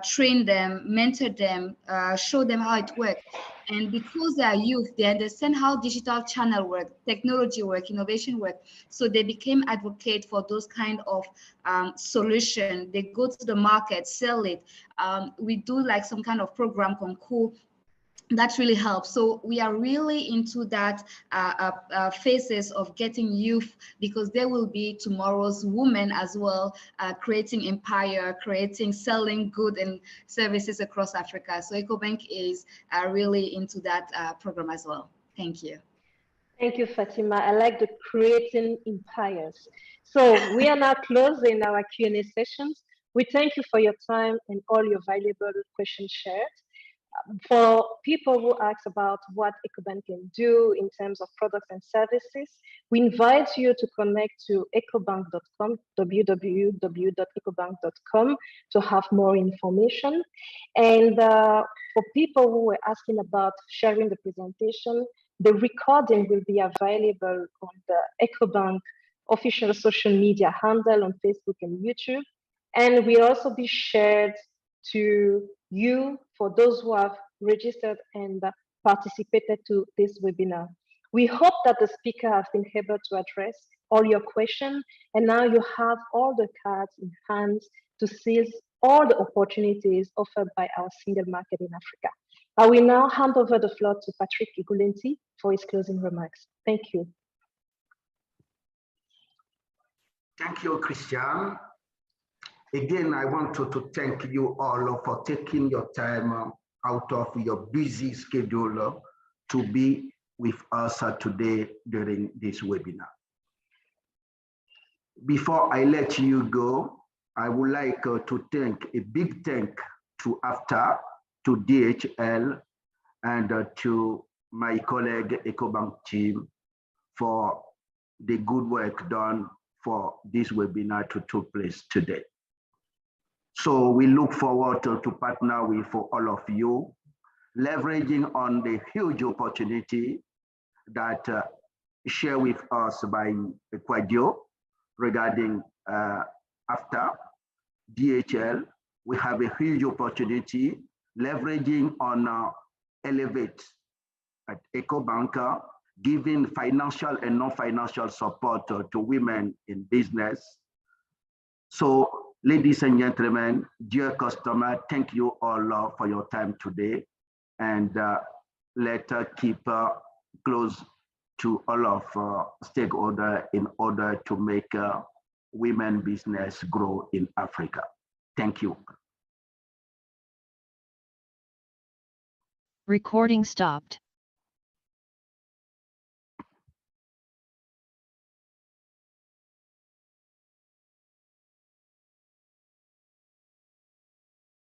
train them, mentor them, show them how it works. And because they are youth, they understand how digital channel work, technology work, innovation work. So they became advocate for those kind of solution. They go to the market, sell it. We do like some kind of program concours. That really helps. So we are really into that phases of getting youth, because they will be tomorrow's women as well, creating empire, selling goods and services across Africa. So EcoBank is really into that program as well. Thank you. Thank you, Fatima. I like the creating empires. So we are now closing our Q&A sessions. We thank you for your time and all your valuable questions shared. For people who ask about what EcoBank can do in terms of products and services, we invite you to connect to ecobank.com, www.ecobank.com, to have more information. And for people who were asking about sharing the presentation, the recording will be available on the EcoBank official social media handle on Facebook and YouTube, and will also be shared to you for those who have registered and participated to this webinar. We hope that the speaker has been able to address all your questions, and now you have all the cards in hand to seize all the opportunities offered by our single market in Africa. I will now hand over the floor to Patrick Igulenti for his closing remarks. Thank you. Thank you, Christian. Again, I want to thank you all for taking your time out of your busy schedule to be with us today during this webinar. Before I let you go, I would like to thank a big thank to AfCFTA, to DHL, and to my colleague EcoBank team for the good work done for this webinar to take place today. So we look forward to partner with all of you, leveraging on the huge opportunity that shared with us by Quadio regarding AfCFTA, DHL. We have a huge opportunity leveraging on Elevate at EcoBank, giving financial and non-financial support to women in business. So, ladies and gentlemen, dear customer, thank you all for your time today, and let's keep close to all of stakeholders in order to make women business grow in Africa. Thank you. Recording stopped.